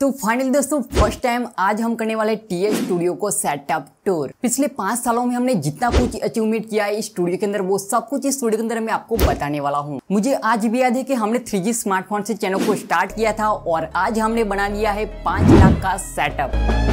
तो फाइनली दोस्तों first time आज हम करने वाले टीएच स्टूडियो को सेटअप टूर। पिछले 5 सालों में हमने जितना कुछ अचीवमेंट किया है इस स्टूडियो के अंदर वो सब कुछ इस स्टूडियो के अंदर मैं आपको बताने वाला हूँ। मुझे आज भी याद है कि हमने 3G स्मार्टफोन से चैनल को स्टार्ट किया था और आज हमने बना लिया है 5 लाख का सेटअप।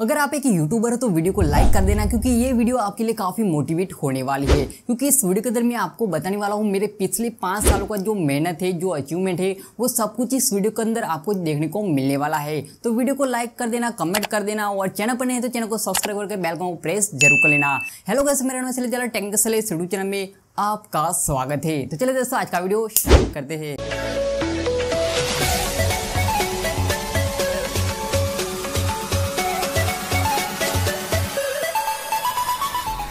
अगर आप एक यूट्यूबर हो तो वीडियो को लाइक कर देना, क्योंकि ये वीडियो आपके लिए काफ़ी मोटिवेट होने वाली है। क्योंकि इस वीडियो के अंदर मैं आपको बताने वाला हूँ मेरे पिछले 5 सालों का जो मेहनत है, जो अचीवमेंट है, वो सब कुछ इस वीडियो के अंदर आपको देखने को मिलने वाला है। तो वीडियो को लाइक कर देना, कमेंट कर देना और चैनल पर नहीं है तो चैनल को सब्सक्राइब करके बेल को प्रेस जरूर कर लेना। हेलो गाइस, मेरा नाम है चला टेक्निकल यूट्यूब चैनल में आपका स्वागत है। तो चलिए दोस्तों आज का वीडियो स्टार्ट करते हैं।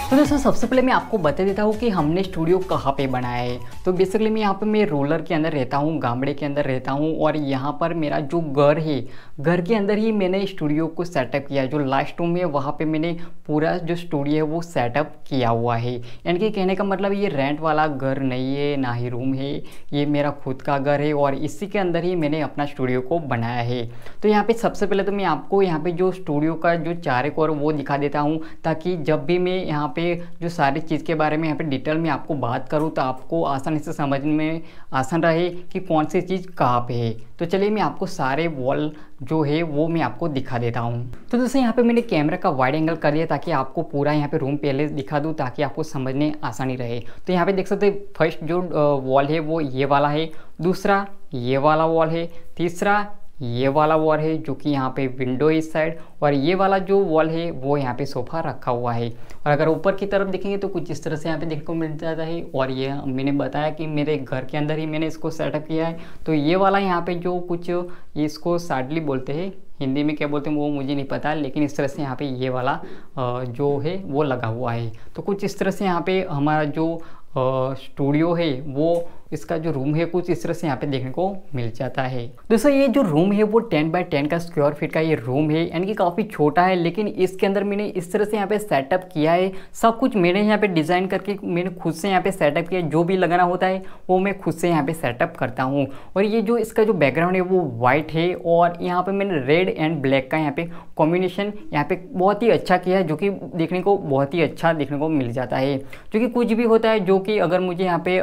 तो दोस्तों सबसे पहले मैं आपको बता देता हूँ कि हमने स्टूडियो कहाँ पे बनाया है। तो बेसिकली मैं यहाँ पे मैं रूरल के अंदर रहता हूँ, गामड़े के अंदर रहता हूँ और यहाँ पर मेरा जो घर है, घर के अंदर ही मैंने स्टूडियो को सेटअप किया है। जो लास्ट रूम है वहाँ पे मैंने पूरा जो स्टूडियो है वो सेटअप किया हुआ है। यानी कि कहने का मतलब ये रेंट वाला घर नहीं है, ना ही रूम है, ये मेरा खुद का घर है और इसी के अंदर ही मैंने अपना स्टूडियो को बनाया है। तो यहाँ पे सबसे पहले तो मैं आपको यहाँ पे जो स्टूडियो का जो चारे कोर वो दिखा देता हूँ, ताकि जब भी मैं यहाँ पे जो सारी चीज़ के बारे में यहाँ पे डिटेल में आपको बात करूँ तो आपको आसानी से समझने में आसान रहे कि कौन सी चीज़ कहाँ पे है। तो चलिए मैं आपको सारे वॉल जो है वो मैं आपको दिखा देता हूँ। तो दोस्तों यहाँ पे मैंने कैमरा का वाइड एंगल कर दिया ताकि आपको पूरा यहाँ पे रूम पहले दिखा दूँ, ताकि आपको समझने आसानी रहे। तो यहाँ पे देख सकते हैं फर्स्ट जो वॉल है वो ये वाला है, दूसरा ये वाला वॉल है, तीसरा ये वाला वॉल है जो कि यहाँ पे विंडो इस साइड, और ये वाला जो वॉल है वो यहाँ पे सोफा रखा हुआ है। और अगर ऊपर की तरफ देखेंगे तो कुछ इस तरह से यहाँ पे देखने को मिल जाता है। और ये मैंने बताया कि मेरे घर के अंदर ही मैंने इसको सेटअप किया है। तो ये वाला यहाँ पे जो कुछ इसको साडली बोलते हैं, हिंदी में क्या बोलते हैं वो मुझे नहीं पता, लेकिन इस तरह से यहाँ पे ये वाला जो है वो लगा हुआ है। तो कुछ इस तरह से यहाँ पे हमारा जो स्टूडियो है वो इसका जो रूम है कुछ इस तरह से यहाँ पे देखने को मिल जाता है। दोस्तों ये जो रूम है वो 10 बाय 10 का स्क्वायर फीट का ये रूम है, यानी कि काफ़ी छोटा है, लेकिन इसके अंदर मैंने इस तरह से यहाँ पे सेटअप किया है। सब कुछ मैंने यहाँ पे डिज़ाइन करके मैंने खुद से यहाँ पे सेटअप किया है। जो भी लगाना होता है वो मैं खुद से यहाँ पे सेटअप करता हूँ। और ये जो इसका जो बैकग्राउंड है वो वाइट है और यहाँ पर मैंने रेड एंड ब्लैक का यहाँ पे कॉम्बिनेशन यहाँ पे बहुत ही अच्छा किया है, जो कि देखने को बहुत ही अच्छा देखने को मिल जाता है। जो कि कुछ भी होता है जो कि अगर मुझे यहाँ पे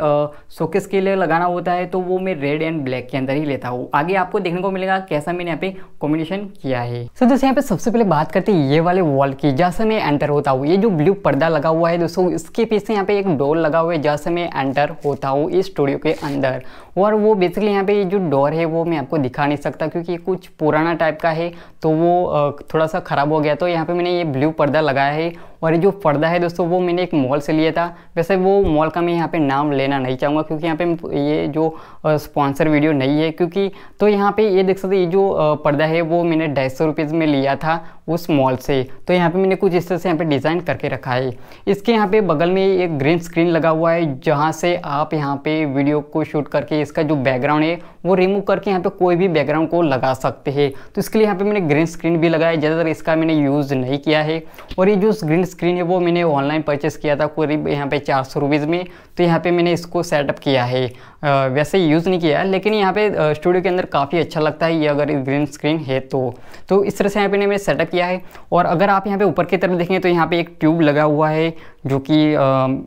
शोकेस के लिए लगाना होता है तो वो मैं रेड एंड ब्लैक के अंदर ही लेता हूँ। आगे आपको देखने को मिलेगा कैसा मैंने यहाँ पे कॉम्बिनेशन किया है। तो दोस्तों यहाँ पे सबसे पहले बात करते हैं ये वाले वॉल की, जहाँ से मैं एंटर होता हूँ। ये जो ब्लू पर्दा लगा हुआ है दोस्तों, इसके पीछे यहाँ पे एक डोर लगा हुआ है जहाँ से मैं एंटर होता हूँ इस स्टूडियो के अंदर। और वो बेसिकली यहाँ पे ये जो डोर है वो मैं आपको दिखा नहीं सकता क्योंकि कुछ पुराना टाइप का है, तो वो थोड़ा सा ख़राब हो गया। तो यहाँ पे मैंने ये ब्लू पर्दा लगाया है। और ये जो पर्दा है दोस्तों वो मैंने एक मॉल से लिया था। वैसे वो मॉल का मैं यहाँ पे नाम लेना नहीं चाहूँगा क्योंकि यहाँ पे ये जो स्पॉन्सर वीडियो नहीं है, क्योंकि तो यहाँ पे ये देख सकते ये जो पर्दा है वो मैंने 250 रुपीज़ में लिया था उस मॉल से। तो यहाँ पे मैंने कुछ इस तरह से यहाँ पे डिज़ाइन करके रखा है। इसके यहाँ पे बगल में एक ग्रीन स्क्रीन लगा हुआ है जहाँ से आप यहाँ पे वीडियो को शूट करके इसका जो बैकग्राउंड है वो रिमूव करके यहाँ पे कोई भी बैकग्राउंड को लगा सकते हैं। तो इसके लिए यहाँ पे मैंने ग्रीन स्क्रीन भी लगाया है, ज़्यादातर इसका मैंने यूज़ नहीं किया है। और ये जो ग्रीन स्क्रीन है वो मैंने ऑनलाइन परचेस किया था करीब यहाँ पे 400 रुपीज़ में। तो यहाँ पे मैंने इसको सेटअप किया है, वैसे यूज़ नहीं किया, लेकिन यहाँ पे स्टूडियो के अंदर काफ़ी अच्छा लगता है ये अगर ग्रीन स्क्रीन है तो इस तरह से यहाँ पे मैंने सेटअप किया है। और अगर आप यहाँ पे ऊपर की तरफ देखेंगे तो यहाँ पे एक ट्यूब लगा हुआ है जो कि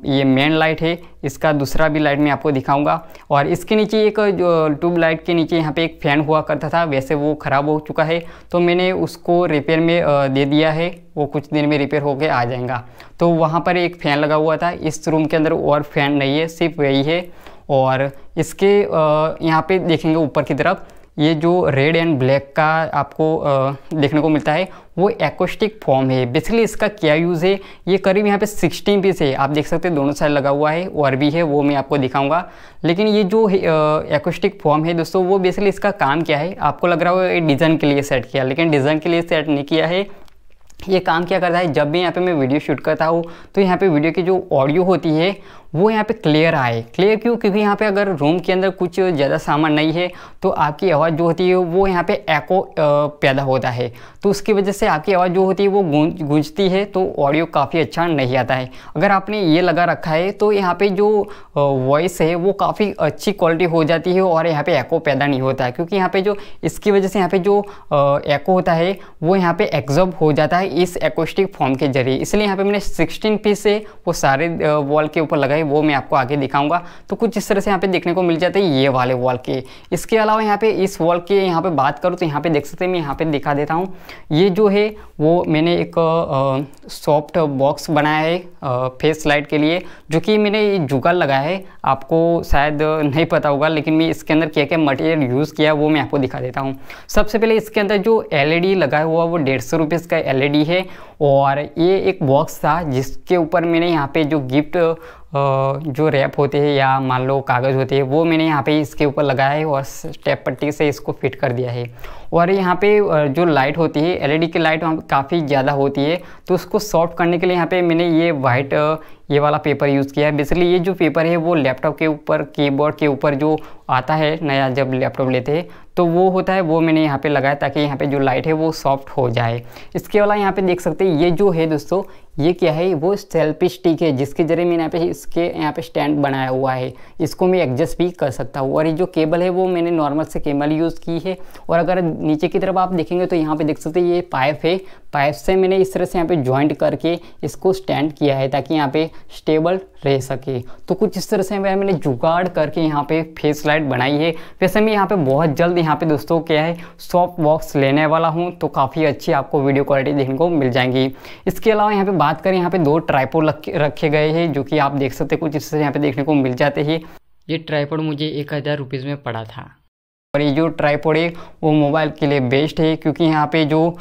ये मेन लाइट है। इसका दूसरा भी लाइट मैं आपको दिखाऊंगा। और इसके नीचे एक जो ट्यूब लाइट के नीचे यहाँ पे एक फ़ैन हुआ करता था, वैसे वो ख़राब हो चुका है तो मैंने उसको रिपेयर में दे दिया है। वो कुछ दिन में रिपेयर होके आ जाएगा। तो वहाँ पर एक फ़ैन लगा हुआ था, इस रूम के अंदर और फैन नहीं है, सिर्फ वही है। और इसके यहाँ पे देखेंगे ऊपर की तरफ ये जो रेड एंड ब्लैक का आपको देखने को मिलता है वो एक्रोस्टिक फॉर्म है। बेसिकली इसका क्या यूज़ है, ये करीब यहाँ पे 16 पीस है, आप देख सकते हैं दोनों साइड लगा हुआ है और भी है वो मैं आपको दिखाऊंगा। लेकिन ये जो एक्रोस्टिक फॉर्म है दोस्तों वो बेसिकली इसका काम क्या है, आपको लग रहा है डिज़ाइन के लिए सेट किया, लेकिन डिज़ाइन के लिए सेट नहीं किया है। ये काम क्या करता है, जब भी यहाँ पे मैं वीडियो शूट करता हूँ तो यहाँ पे वीडियो की जो ऑडियो होती है वो यहाँ पे क्लियर आए। क्लियर क्यों? क्योंकि यहाँ पे अगर रूम के अंदर कुछ ज़्यादा सामान नहीं है तो आपकी आवाज़ जो होती है वो यहाँ पे एको पैदा होता है, तो उसकी वजह से आपकी आवाज़ जो होती है वो गूंजती है, तो ऑडियो काफ़ी अच्छा नहीं आता है। अगर आपने ये लगा रखा है तो यहाँ पे जो वॉइस है वो काफ़ी अच्छी क्वालिटी हो जाती है और यहाँ पे एको पैदा नहीं होता है, क्योंकि यहाँ पे जो इसकी वजह से यहाँ पे जो एको होता है वो यहाँ पे एब्जॉर्ब हो जाता है इस एकोस्टिक फॉर्म के जरिए। इसलिए यहाँ पे मैंने 16 पीस से वो सारे वॉल के ऊपर लगाए, वो मैं आपको आगे दिखाऊंगा। तो कुछ इस तरह से यहाँ पे देखने को मिल जाते हैं ये वाले वॉल के। इसके अलावा यहाँ पे इस वॉल के यहाँ पे बात करूँ तो यहाँ पे देख सकते हैं, मैं यहाँ पे दिखा देता हूँ। ये जो है वो मैंने एक सॉफ्ट बॉक्स बनाया है फेस लाइट के लिए, जो कि मैंने जुगाड़ लगाया है। आपको शायद नहीं पता होगा, लेकिन मैं इसके अंदर क्या क्या मटेरियल यूज़ किया वो मैं आपको दिखा देता हूँ। सबसे पहले इसके अंदर जो LED लगाया हुआ वो 150 रुपीज़ का LED है, और ये एक बॉक्स था जिसके ऊपर मैंने यहाँ पे जो गिफ्ट जो रैप होते हैं या मान लो कागज़ होते हैं वो मैंने यहाँ पे इसके ऊपर लगाया है और स्टेप पट्टी से इसको फिट कर दिया है। और यहाँ पे जो लाइट होती है LED की लाइट काफ़ी ज़्यादा होती है, तो उसको सॉफ्ट करने के लिए यहाँ पे मैंने ये वाइट ये वाला पेपर यूज़ किया है। बेसिकली ये जो पेपर है वो लैपटॉप के ऊपर, कीबोर्ड के ऊपर जो आता है नया जब लैपटॉप लेते हैं तो वो होता है, वो मैंने यहाँ पे लगाया ताकि यहाँ पे जो लाइट है वो सॉफ्ट हो जाए। इसके अलावा यहाँ पे देख सकते हैं ये जो है दोस्तों, ये क्या है, वो सेल्फी स्टिक है जिसके जरिए मैंने यहाँ पे इसके यहाँ पे स्टैंड बनाया हुआ है। इसको मैं एडजस्ट भी कर सकता हूँ। और ये जो केबल है वो मैंने नॉर्मल से केबल यूज़ की है। और अगर नीचे की तरफ आप देखेंगे तो यहाँ पे देख सकते हैं ये पाइप है, पाइप से मैंने इस तरह से यहाँ पे ज्वाइंट करके इसको स्टैंड किया है ताकि यहाँ पे स्टेबल रह सके। तो कुछ इस तरह से मैंने जुगाड़ करके यहाँ पे फेस लाइट बनाई है। वैसे मैं यहाँ पे बहुत जल्द यहाँ पे दोस्तों क्या है सॉफ्ट बॉक्स लेने वाला हूँ, तो काफ़ी अच्छी आपको वीडियो क्वालिटी देखने को मिल जाएंगी। इसके अलावा यहाँ पे बात करें, यहाँ पे 2 ट्राइपॉड रखे गए हैं जो कि आप देख सकते हैं, कुछ इस तरह यहाँ पे देखने को मिल जाते हैं। ये ट्राइपॉड मुझे 1000 रुपीज़ में पड़ा था। और ये जो ट्राइपॉड है वो मोबाइल के लिए बेस्ट है, क्योंकि यहाँ पे जो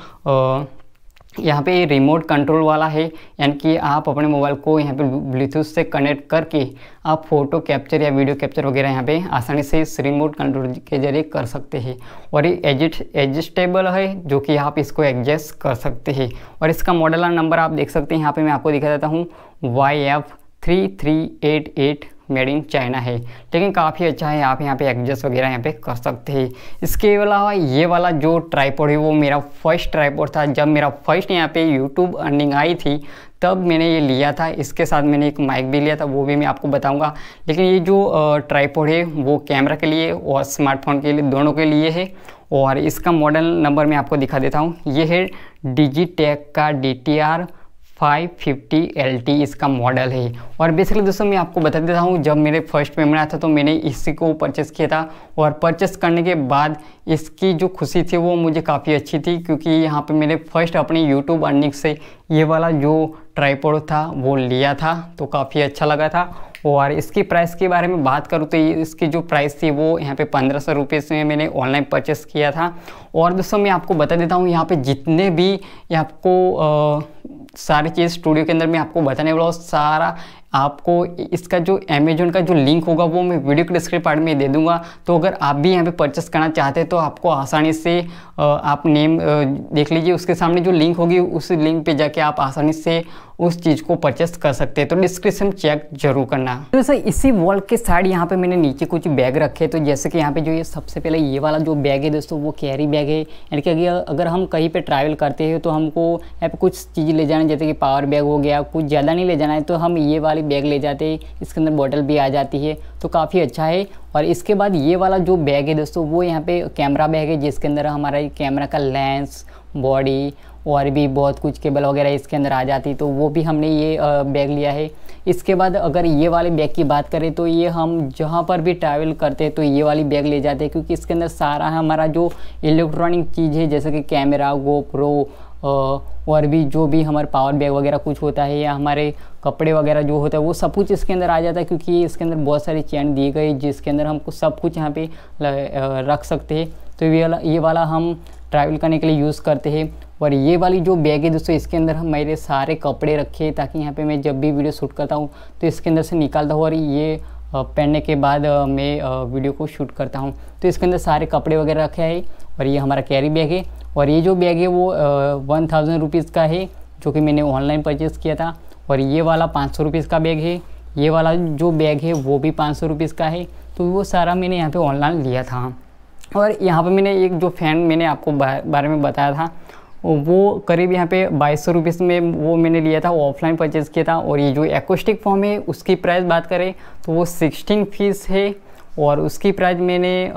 यहाँ पे रिमोट कंट्रोल वाला है, यानी कि आप अपने मोबाइल को यहाँ पे ब्लूटूथ से कनेक्ट करके आप फ़ोटो कैप्चर या वीडियो कैप्चर वगैरह यहाँ पे आसानी से इस रिमोट कंट्रोल के जरिए कर सकते हैं। और ये एडजस्टेबल है जो कि आप इसको एडजस्ट कर सकते हैं। और इसका मॉडल नंबर आप देख सकते हैं, यहाँ पे मैं आपको दिखा देता हूँ YF3388 मेड इन चाइना है, लेकिन काफ़ी अच्छा है। आप यहाँ पे एडजस्ट वगैरह यहाँ पे कर सकते हैं। इसके अलावा ये वाला जो ट्राइपॉड है वो मेरा फर्स्ट ट्राइपॉड था। जब मेरा फर्स्ट यहाँ पे यूट्यूब अर्निंग आई थी तब मैंने ये लिया था। इसके साथ मैंने एक माइक भी लिया था, वो भी मैं आपको बताऊंगा। लेकिन ये जो ट्राइपॉड है वो कैमरा के लिए और स्मार्टफोन के लिए, दोनों के लिए है। और इसका मॉडल नंबर मैं आपको दिखा देता हूँ। ये है डिजिटेक का DTR 550 LT इसका मॉडल है। और बेसिकली दोस्तों मैं आपको बता देता हूँ, जब मेरे फर्स्ट पेमेंट आया था तो मैंने इसी को परचेस किया था। और परचेस करने के बाद इसकी जो खुशी थी वो मुझे काफ़ी अच्छी थी, क्योंकि यहाँ पे मैंने फर्स्ट अपनी यूट्यूब अर्निंग से ये वाला जो ट्राइपॉड था वो लिया था, तो काफ़ी अच्छा लगा था। और इसकी प्राइस के बारे में बात करूँ तो इसकी जो प्राइस थी वो यहाँ पे 1500 रुपये में मैंने ऑनलाइन परचेस किया था। और दोस्तों मैं आपको बता देता हूँ, यहाँ पे जितने भी ये आपको सारी चीज़ स्टूडियो के अंदर मैं आपको बताने वाला हूँ, सारा आपको इसका जो अमेजोन का जो लिंक होगा वो मैं वीडियो के डिस्क्रिप्शन पार्ट में दे दूंगा। तो अगर आप भी यहाँ पे परचेस करना चाहते हैं तो आपको आसानी से आप नेम देख लीजिए, उसके सामने जो लिंक होगी उस लिंक पे जाके आप आसानी से उस चीज़ को परचेस कर सकते हैं। तो डिस्क्रिप्शन चेक जरूर करना। तो सर इसी वॉल के साइड यहाँ पे मैंने नीचे कुछ बैग रखे, तो जैसे कि यहाँ पे जो ये सबसे पहले ये वाला जो बैग है दोस्तों वो कैरी बैग है, यानी कि अगर हम कहीं पे ट्रैवल करते हैं तो हमको यहाँ पे कुछ चीज़ ले जाना, जैसे कि पावर बैग हो गया, कुछ ज़्यादा नहीं ले जाना है तो हम ये वाली बैग ले जाते हैं। इसके अंदर बॉटल भी आ जाती है, तो काफ़ी अच्छा है। और इसके बाद ये वाला जो बैग है दोस्तों वो यहाँ पे कैमरा बैग है, जिसके अंदर हमारा कैमरा का लेंस, बॉडी और भी बहुत कुछ केबल वगैरह इसके अंदर आ जाती, तो वो भी हमने ये बैग लिया है। इसके बाद अगर ये वाले बैग की बात करें तो ये हम जहाँ पर भी ट्रैवल करते हैं तो ये वाली बैग ले जाते हैं, क्योंकि इसके अंदर सारा हमारा जो इलेक्ट्रॉनिक चीज़ है जैसे कि कैमरा, गोप्रो और भी जो भी हमारे पावर बैग वगैरह कुछ होता है या हमारे कपड़े वगैरह जो होता है वो सब कुछ इसके अंदर आ जाता है, क्योंकि इसके अंदर बहुत सारी चैन दी गई जिसके अंदर हमको सब कुछ यहाँ पे रख सकते हैं। तो ये वाला हम ट्रैवल करने के लिए यूज़ करते हैं। और ये वाली जो बैग है दोस्तों इसके अंदर हम मेरे सारे कपड़े रखे, ताकि यहाँ पे मैं जब भी वीडियो शूट करता हूँ तो इसके अंदर से निकालता हूँ और ये पहनने के बाद मैं वीडियो को शूट करता हूँ। तो इसके अंदर सारे कपड़े वगैरह रखे हैं। और ये हमारा कैरी बैग है। और ये जो बैग है वो 1000 रुपीज़ का है, जो कि मैंने ऑनलाइन परचेज़ किया था। और ये वाला 500 रुपीज़ का बैग है। ये वाला जो बैग है वो भी 500 रुपीज़ का है। तो वो सारा मैंने यहाँ पे ऑनलाइन लिया था। और यहाँ पे मैंने एक जो फ़ैन मैंने आपको बारे में बताया था वो करीब यहाँ पे 2200 रुपीज़ में वो मैंने लिया था, वो ऑफलाइन परचेज़ किया था। और ये जो एक्वेस्टिक फॉर्म है उसकी प्राइस बात करें तो वो 16 फीस है, और उसकी प्राइस मैंने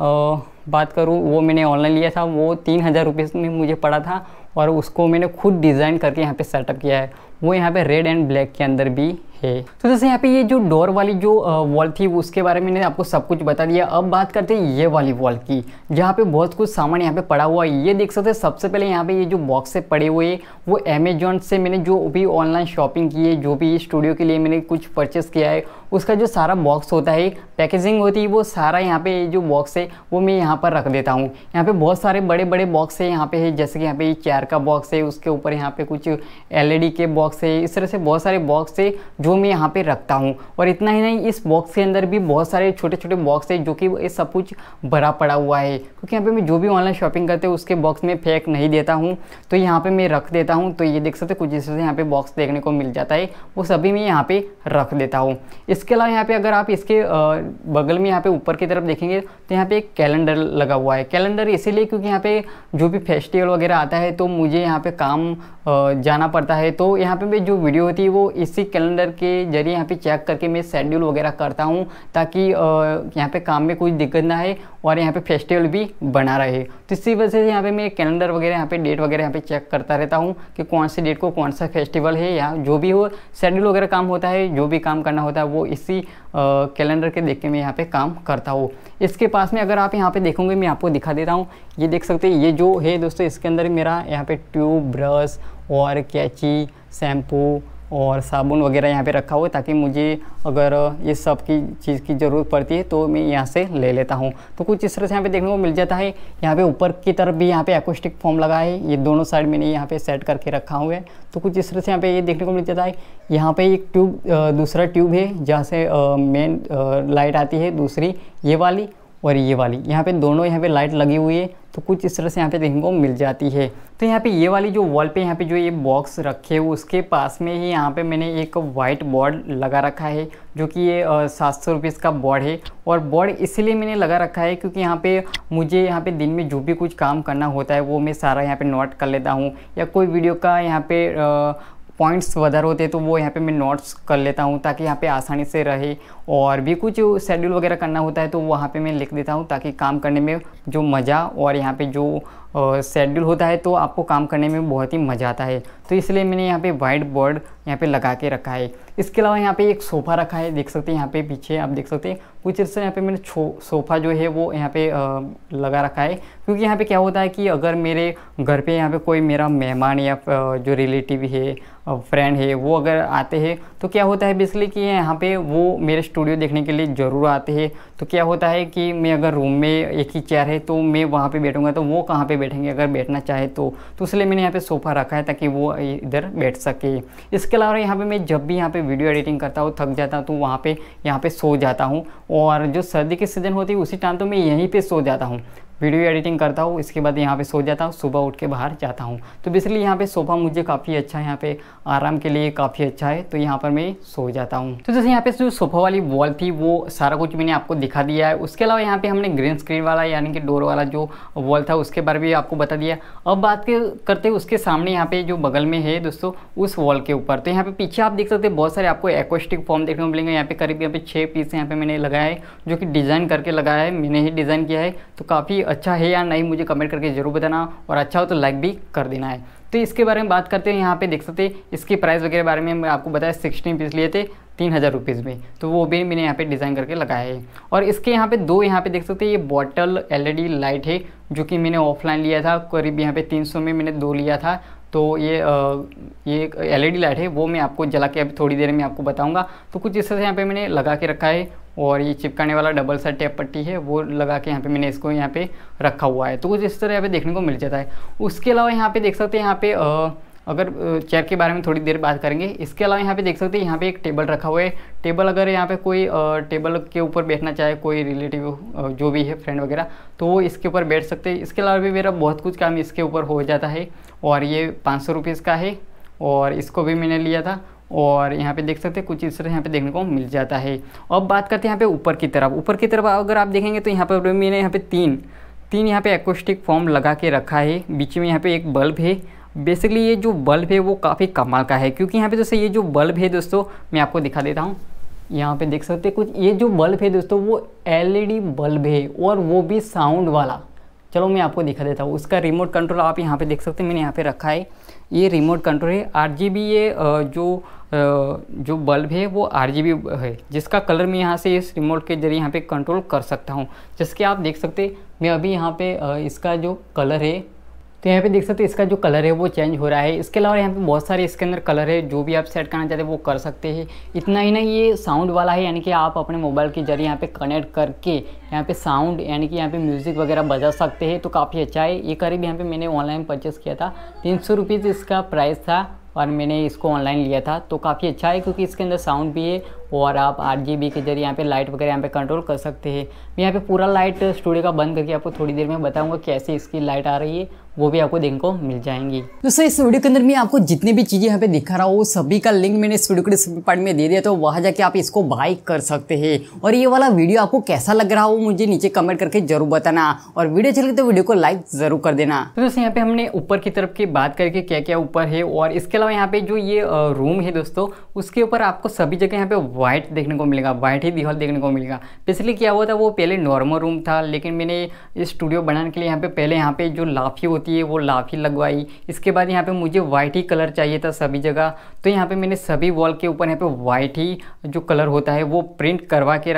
बात करूँ वो मैंने ऑनलाइन लिया था, वो 3000 रुपीज़ में मुझे पड़ा था। और उसको मैंने खुद डिज़ाइन करके यहाँ पे सेटअप किया है, वो यहाँ पे रेड एंड ब्लैक के अंदर भी है। तो जैसे यहाँ पे ये जो डोर वाली जो वॉल थी उसके बारे में मैंने आपको सब कुछ बता दिया। अब बात करते हैं ये वाली वॉल की, जहाँ पे बहुत कुछ सामान यहाँ पे पड़ा हुआ है। ये देख सकते हैं सबसे पहले यहाँ पे ये जो बॉक्स से पड़े हुए वो अमेजॉन से मैंने जो भी ऑनलाइन शॉपिंग की है, जो भी स्टूडियो के लिए मैंने कुछ परचेस किया है, उसका जो सारा बॉक्स होता है, पैकेजिंग होती है, वो सारा यहाँ पे जो बॉक्स है वो मैं यहाँ पर रख देता हूँ। यहाँ पे बहुत सारे बड़े बड़े बॉक्स है यहाँ पे है, जैसे कि यहाँ पे चेयर का बॉक्स है, उसके ऊपर यहाँ पे कुछ LED के बॉक्स है, इस तरह से बहुत सारे बॉक्स है जो मैं यहाँ पे रखता हूँ। और इतना ही नहीं, इस बॉक्स के अंदर भी बहुत सारे छोटे छोटे बॉक्स है जो कि ये सब कुछ भरा पड़ा हुआ है, क्योंकि यहाँ पे मैं जो भी ऑनलाइन शॉपिंग करते हैं उसके बॉक्स में फेंक नहीं देता हूँ, तो यहाँ पे मैं रख देता हूँ। तो ये देख सकते कुछ इस तरह से यहाँ पे बॉक्स देखने को मिल जाता है, वो सभी मैं यहाँ पे रख देता हूँ। इसके अलावा यहाँ पे अगर आप इसके बगल में यहाँ पे ऊपर की तरफ देखेंगे तो यहाँ पे एक कैलेंडर लगा हुआ है। कैलेंडर इसीलिए क्योंकि यहाँ पे जो भी फेस्टिवल वगैरह आता है तो मुझे यहाँ पे काम जाना पड़ता है, तो यहाँ पे जो वीडियो होती है वो इसी कैलेंडर के जरिए यहाँ पे चेक करके मैं शेड्यूल वगैरह करता हूँ, ताकि यहाँ पे काम में कोई दिक्कत ना है और यहाँ पे फेस्टिवल भी बना रहे। तो इसी वजह से यहाँ पे मैं कैलेंडर वगैरह यहाँ पे डेट वगैरह यहाँ पे चेक करता रहता हूँ कि कौन सी डेट को कौन सा फेस्टिवल है, या जो भी हो शेड्यूल वगैरह काम होता है, जो भी काम करना होता है वो इसी कैलेंडर के देख के मैं यहाँ पे काम करता हूँ। इसके पास में अगर आप यहाँ पे देखोगे, मैं आपको दिखा देता हूँ, ये देख सकते हैं ये जो है दोस्तों, इसके अंदर मेरा यहाँ पे ट्यूब, ब्रश और कैंची, शैम्पू और साबुन वगैरह यहाँ पे रखा हुआ है, ताकि मुझे अगर ये सब की चीज़ की ज़रूरत पड़ती है तो मैं यहाँ से ले लेता हूँ। तो कुछ इस तरह से यहाँ पे देखने को मिल जाता है। यहाँ पे ऊपर की तरफ भी यहाँ पे एक्वेस्टिक फॉर्म लगा है, ये दोनों साइड मैंने यहाँ पे सेट करके रखा हुआ है। तो कुछ इस तरह से यहाँ पे ये देखने को मिल जाता है। यहाँ पे एक ट्यूब, दूसरा ट्यूब है जहाँ से मेन लाइट आती है, दूसरी ये वाली और ये वाली, यहाँ पे दोनों यहाँ पे लाइट लगी हुई है। तो कुछ इस तरह से यहाँ पे देखने को मिल जाती है। तो यहाँ पे ये वाली जो वॉल पे यहाँ पे जो ये बॉक्स रखे हुए उसके पास में ही यहाँ पे मैंने एक वाइट बोर्ड लगा रखा है, जो कि ये 700 रुपीज़ का बोर्ड है। और बोर्ड इसलिए मैंने लगा रखा है क्योंकि यहाँ पे मुझे यहाँ पे दिन में जो भी कुछ काम करना होता है वो मैं सारा यहाँ पे नोट कर लेता हूँ, या कोई वीडियो का यहाँ पे पॉइंट्स वधर होते तो वो यहाँ पे मैं नोट्स कर लेता हूँ, ताकि यहाँ पे आसानी से रहे। और भी कुछ शेड्यूल वगैरह करना होता है तो वहाँ पे मैं लिख देता हूँ, ताकि काम करने में जो मज़ा और यहाँ पे जो शेड्यूल होता है तो आपको काम करने में बहुत ही मज़ा आता है। तो इसलिए मैंने यहाँ पे वाइट बोर्ड यहाँ पे लगा के रखा है। इसके अलावा यहाँ पे एक सोफ़ा रखा है, देख सकते हैं यहाँ पे पीछे आप देख सकते हैं कुछ इससे यहाँ पे मैंने सोफ़ा जो है वो यहाँ पे लगा रखा है, क्योंकि यहाँ पे क्या होता है कि अगर मेरे घर पे यहाँ पे कोई मेरा मेहमान या जो रिलेटिव है, फ्रेंड है, वो अगर आते हैं तो क्या होता है बेसिकली कि यहाँ पे वो मेरे स्टूडियो देखने के लिए ज़रूर आते हैं। तो क्या होता है कि मैं अगर रूम में एक ही चेयर है तो मैं वहाँ पे बैठूंगा तो वो कहाँ पे बैठेंगे अगर बैठना चाहे तो इसलिए मैंने यहाँ पे सोफ़ा रखा है ताकि वो इधर बैठ सके। इसके अलावा यहाँ पे मैं जब भी यहाँ पे वीडियो एडिटिंग करता हूँ, थक जाता हूँ, तो वहाँ पे यहाँ पे सो जाता हूँ। और जो सर्दी की सीज़न होती है उसी टाइम तो मैं यहीं पे सो जाता हूँ, वीडियो एडिटिंग करता हूँ, इसके बाद यहाँ पे सो जाता हूँ, सुबह उठ के बाहर जाता हूँ। तो बेसिकली यहाँ पे सोफ़ा मुझे काफ़ी अच्छा है, यहाँ पे आराम के लिए काफ़ी अच्छा है, तो यहाँ पर मैं सो जाता हूँ। तो जैसे यहाँ पे जो सोफ़ा वाली वॉल थी वो सारा कुछ मैंने आपको दिखा दिया है। उसके अलावा यहाँ पे हमने ग्रीन स्क्रीन वाला यानी कि डोर वाला जो वॉल था उसके बारे में आपको बता दिया। अब बात करते हैं उसके सामने यहाँ पे जो बगल में है दोस्तों उस वॉल के ऊपर। तो यहाँ पे पीछे आप देख सकते हैं बहुत सारे आपको एक्वेस्टिक फॉर्म देखने को मिलेंगे। यहाँ पे करीब यहाँ पे 6 पीस यहाँ पे मैंने लगाया है, जो कि डिज़ाइन करके लगाया है, मैंने ही डिज़ाइन किया है। तो काफ़ी अच्छा है या नहीं मुझे कमेंट करके ज़रूर बताना, और अच्छा हो तो लाइक भी कर देना है। तो इसके बारे में बात करते हैं। यहाँ पे देख सकते हैं इसकी प्राइस वगैरह बारे में मैं आपको बताया, 16 पीस लिए थे 3000 रुपीज़ में, तो वो भी मैंने यहाँ पे डिज़ाइन करके लगाया है। और इसके यहाँ पे दो यहाँ पे देख सकते हैं ये बॉटल LED लाइट है, जो कि मैंने ऑफलाइन लिया था, करीब यहाँ पे 300 में मैंने 2 लिया था। तो ये एक LED लाइट है, वो मैं आपको जला के अभी थोड़ी देर में आपको बताऊंगा। तो कुछ इस तरह से यहाँ पे मैंने लगा के रखा है, और ये चिपकाने वाला डबल साइड टेप पट्टी है वो लगा के यहाँ पे मैंने इसको यहाँ पे रखा हुआ है। तो कुछ इस तरह यहाँ पे देखने को मिल जाता है। उसके अलावा यहाँ पे देख सकते हैं यहाँ पे अगर चेयर के बारे में थोड़ी देर बात करेंगे। इसके अलावा यहाँ पे देख सकते हैं यहाँ पे एक टेबल रखा हुआ है। टेबल अगर यहाँ पे कोई टेबल के ऊपर बैठना चाहे, कोई रिलेटिव जो भी है फ्रेंड वगैरह, तो वो इसके ऊपर बैठ सकते हैं। इसके अलावा भी मेरा बहुत कुछ काम इसके ऊपर हो जाता है, और ये 500 रुपीज़ का है, और इसको भी मैंने लिया था। और यहाँ पे देख सकते हैं कुछ इस तरह यहाँ पे देखने को मिल जाता है। अब बात करते हैं यहाँ पे ऊपर की तरफ अगर आप देखेंगे तो यहाँ पर मैंने यहाँ पे तीन यहाँ पे एक्रोस्टिक फॉर्म लगा के रखा है। बीच में यहाँ पे एक बल्ब है। बेसिकली ये जो बल्ब है वो काफ़ी कमाल का है, क्योंकि यहाँ पे दोस्तों ये जो बल्ब है दोस्तों मैं आपको दिखा देता हूँ। यहाँ पे देख सकते हैं कुछ, ये जो बल्ब है दोस्तों वो LED बल्ब है और वो भी साउंड वाला। चलो मैं आपको दिखा देता हूँ। उसका रिमोट कंट्रोल आप यहाँ पे देख सकते हैं, मैंने यहाँ पे रखा है। ये रिमोट कंट्रोल है RGB। ये जो बल्ब है वो RGB है, जिसका कलर मैं यहाँ से इस रिमोट के जरिए यहाँ पे कंट्रोल कर सकता हूँ। जैसे कि आप देख सकते हैं मैं अभी यहाँ पे इसका जो कलर है, तो यहाँ पे देख सकते हैं इसका जो कलर है वो चेंज हो रहा है। इसके अलावा यहाँ पे बहुत सारे इसके अंदर कलर है, जो भी आप सेट करना चाहते हैं वो कर सकते हैं। इतना ही नहीं, ये साउंड वाला है, यानी कि आप अपने मोबाइल के जरिए यहाँ पे कनेक्ट करके यहाँ पे साउंड यानी कि यहाँ पे म्यूज़िक वगैरह बजा सकते हैं। तो काफ़ी अच्छा है। ये करीब यहाँ पे मैंने ऑनलाइन परचेज़ किया था, 300 रुपीज़ इसका प्राइस था और मैंने इसको ऑनलाइन लिया था। तो काफ़ी अच्छा है क्योंकि इसके अंदर साउंड भी है और आप RGB के जरिए यहाँ पे लाइट वगैरह यहाँ पे कंट्रोल कर सकते हैं। मैं यहाँ पे पूरा लाइट स्टूडियो का बंद करके आपको थोड़ी देर में बताऊंगा कैसे इसकी लाइट आ रही है, वो भी आपको देखने को मिल जाएंगी। दोस्तों इस वीडियो के अंदर मैं आपको जितनी भी चीज़ें यहाँ पे दिखा रहा हूँ सभी का लिंक मैंने इस वीडियो के डिस्क्रिप्शन पार्ट में दे दिया, तो वहाँ जाके आप इसको बाय कर सकते हैं। और ये वाला वीडियो आपको कैसा लग रहा हो मुझे नीचे कमेंट करके जरूर बताना, और वीडियो चले तो वीडियो को लाइक जरूर कर देना। तो दोस्तों यहाँ पे हमने ऊपर की तरफ की बात करके क्या क्या ऊपर है, और इसके अलावा यहाँ पे जो ये रूम है दोस्तों उसके ऊपर आपको सभी जगह यहाँ पे व्हाइट देखने को मिलेगा, व्हाइट ही दीवार देखने को मिलेगा। पिछले क्या हुआ था, वो पहले नॉर्मल रूम था, लेकिन मैंने इस स्टूडियो बनाने के लिए यहाँ पे पहले यहाँ पे जो लाफी होती है वो लाफी लगवाई। इसके बाद यहाँ पे मुझे वाइट ही कलर चाहिए था सभी जगह, तो यहाँ पे मैंने सभी वॉल के ऊपर यहाँ पे वाइट ही जो कलर होता है वो प्रिंट करवा के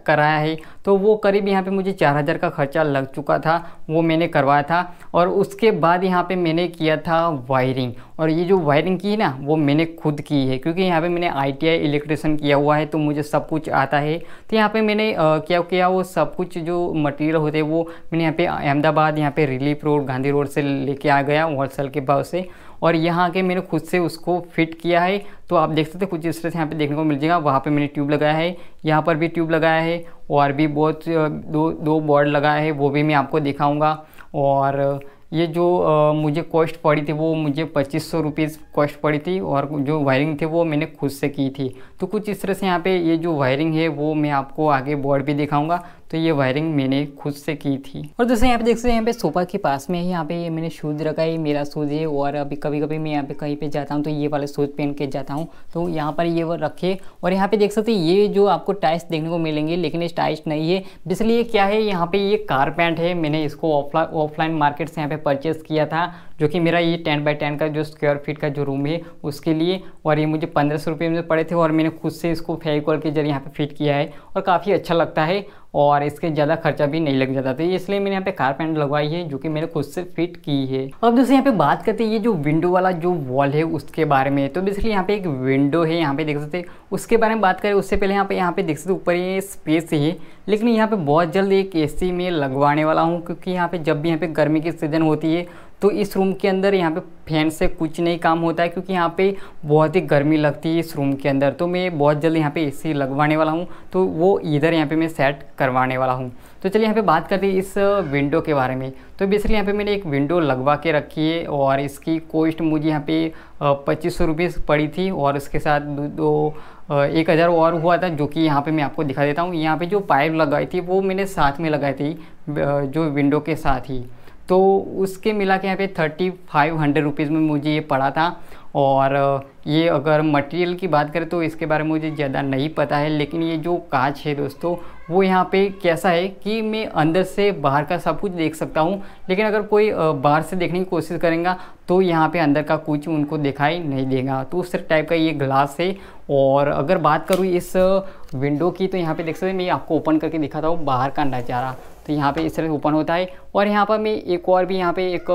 कराया है। तो वो करीब यहाँ पे मुझे 4000 का खर्चा लग चुका था, वो मैंने करवाया था। और उसके बाद यहाँ पे मैंने किया था वायरिंग, और ये जो वायरिंग की है ना वो मैंने खुद की है, क्योंकि यहाँ पे मैंने ITI इलेक्ट्रिशियन किया हुआ है तो मुझे सब कुछ आता है। तो यहाँ पे मैंने क्या किया, वो सब कुछ जो मटेरियल होते हैं वो मैंने यहाँ पे अहमदाबाद यहाँ पे रिलीफ रोड गांधी रोड से लेके आ गया होलसेल के भाव से, और यहाँ आके मैंने खुद से उसको फिट किया है। तो आप देख सकते हैं कुछ इस तरह से यहाँ पे देखने को मिल जाएगा। वहाँ पे मैंने ट्यूब लगाया है, यहाँ पर भी ट्यूब लगाया है, और भी बहुत दो बोर्ड लगाया है, वो भी मैं आपको दिखाऊंगा। और ये जो मुझे कॉस्ट पड़ी थी वो मुझे 2500 रुपीज़ कॉस्ट पड़ी थी, और जो वायरिंग थे वो मैंने खुद से की थी। तो कुछ इस तरह से यहाँ पे ये जो वायरिंग है वो मैं आपको आगे बोर्ड भी दिखाऊंगा। तो ये वायरिंग मैंने खुद से की थी। और दोस्तों यहाँ पे देख सकते हैं यहाँ पे सोफा के पास में ही यहाँ पे ये मैंने शूज़ रखा है, मेरा शूज़ है। और अभी कभी कभी मैं यहाँ पे कहीं पे जाता हूँ तो ये वाले शूज़ पहन के जाता हूँ, तो यहाँ पर ये वो रखे। और यहाँ पे देख सकते हैं ये जो आपको टाइल्स देखने को मिलेंगे, लेकिन ये टाइल्स नहीं है। इसलिए क्या है, यहाँ पे ये कारपेंट है, मैंने इसको ऑफलाइन मार्केट से यहाँ पे परचेज़ किया था, जो कि मेरा ये 10 बाई 10 का जो स्क्वायर फीट का जो रूम है उसके लिए। और ये मुझे 1500 रुपये में पड़े थे, और मैंने खुद से इसको फेविकॉल के जरिए यहाँ पे फिट किया है, और काफ़ी अच्छा लगता है और इसके ज़्यादा खर्चा भी नहीं लग जाता था, इसलिए मैंने यहाँ पे कारपेंट लगवाई है जो कि मैंने खुद से फिट की है। अब दोस्तों यहाँ पे बात करते हैं ये जो विंडो वाला जो वॉल है उसके बारे में। तो बेसिकली यहाँ पे एक विंडो है, यहाँ पे देख सकते हैं। उसके बारे में बात करें उससे पहले यहाँ पे देख सकते ऊपर ये स्पेस है, लेकिन यहाँ पे बहुत जल्द एक AC में लगवाने वाला हूँ, क्योंकि यहाँ पे जब भी यहाँ पे गर्मी की सीज़न होती है तो इस रूम के अंदर यहाँ पे फैन से कुछ नहीं काम होता है, क्योंकि यहाँ पे बहुत ही गर्मी लगती है इस रूम के अंदर। तो मैं बहुत जल्द यहाँ पे AC लगवाने वाला हूँ, तो वो इधर यहाँ पे मैं सेट करवाने वाला हूँ। तो चलिए यहाँ पे बात करते हैं इस विंडो के बारे में। तो बेसिकली यहाँ पे मैंने एक विंडो लगवा के रखी है, और इसकी कॉस्ट मुझे यहाँ पे 2500 रुपीज़ पड़ी थी, और उसके साथ 1000 और हुआ था, जो कि यहाँ पे मैं आपको दिखा देता हूँ। यहाँ पे जो पाइप लगाई थी वो मैंने साथ में लगाई थी जो विंडो के साथ ही, तो उसके मिला के यहाँ पे 3500 रुपीज़ में मुझे ये पड़ा था। और ये अगर मटेरियल की बात करें तो इसके बारे में मुझे ज़्यादा नहीं पता है, लेकिन ये जो कांच है दोस्तों वो यहाँ पे कैसा है कि मैं अंदर से बाहर का सब कुछ देख सकता हूँ, लेकिन अगर कोई बाहर से देखने की कोशिश करेगा तो यहाँ पे अंदर का कुछ उनको दिखाई नहीं देगा। तो उस टाइप का ये ग्लास है। और अगर बात करूँ इस विंडो की, तो यहाँ पे देख सकते हैं, मैं आपको ओपन करके दिखाता हूँ बाहर का नज़ारा। तो यहाँ पे इस तरह ओपन होता है, और यहाँ पर मैं एक और भी यहाँ पे एक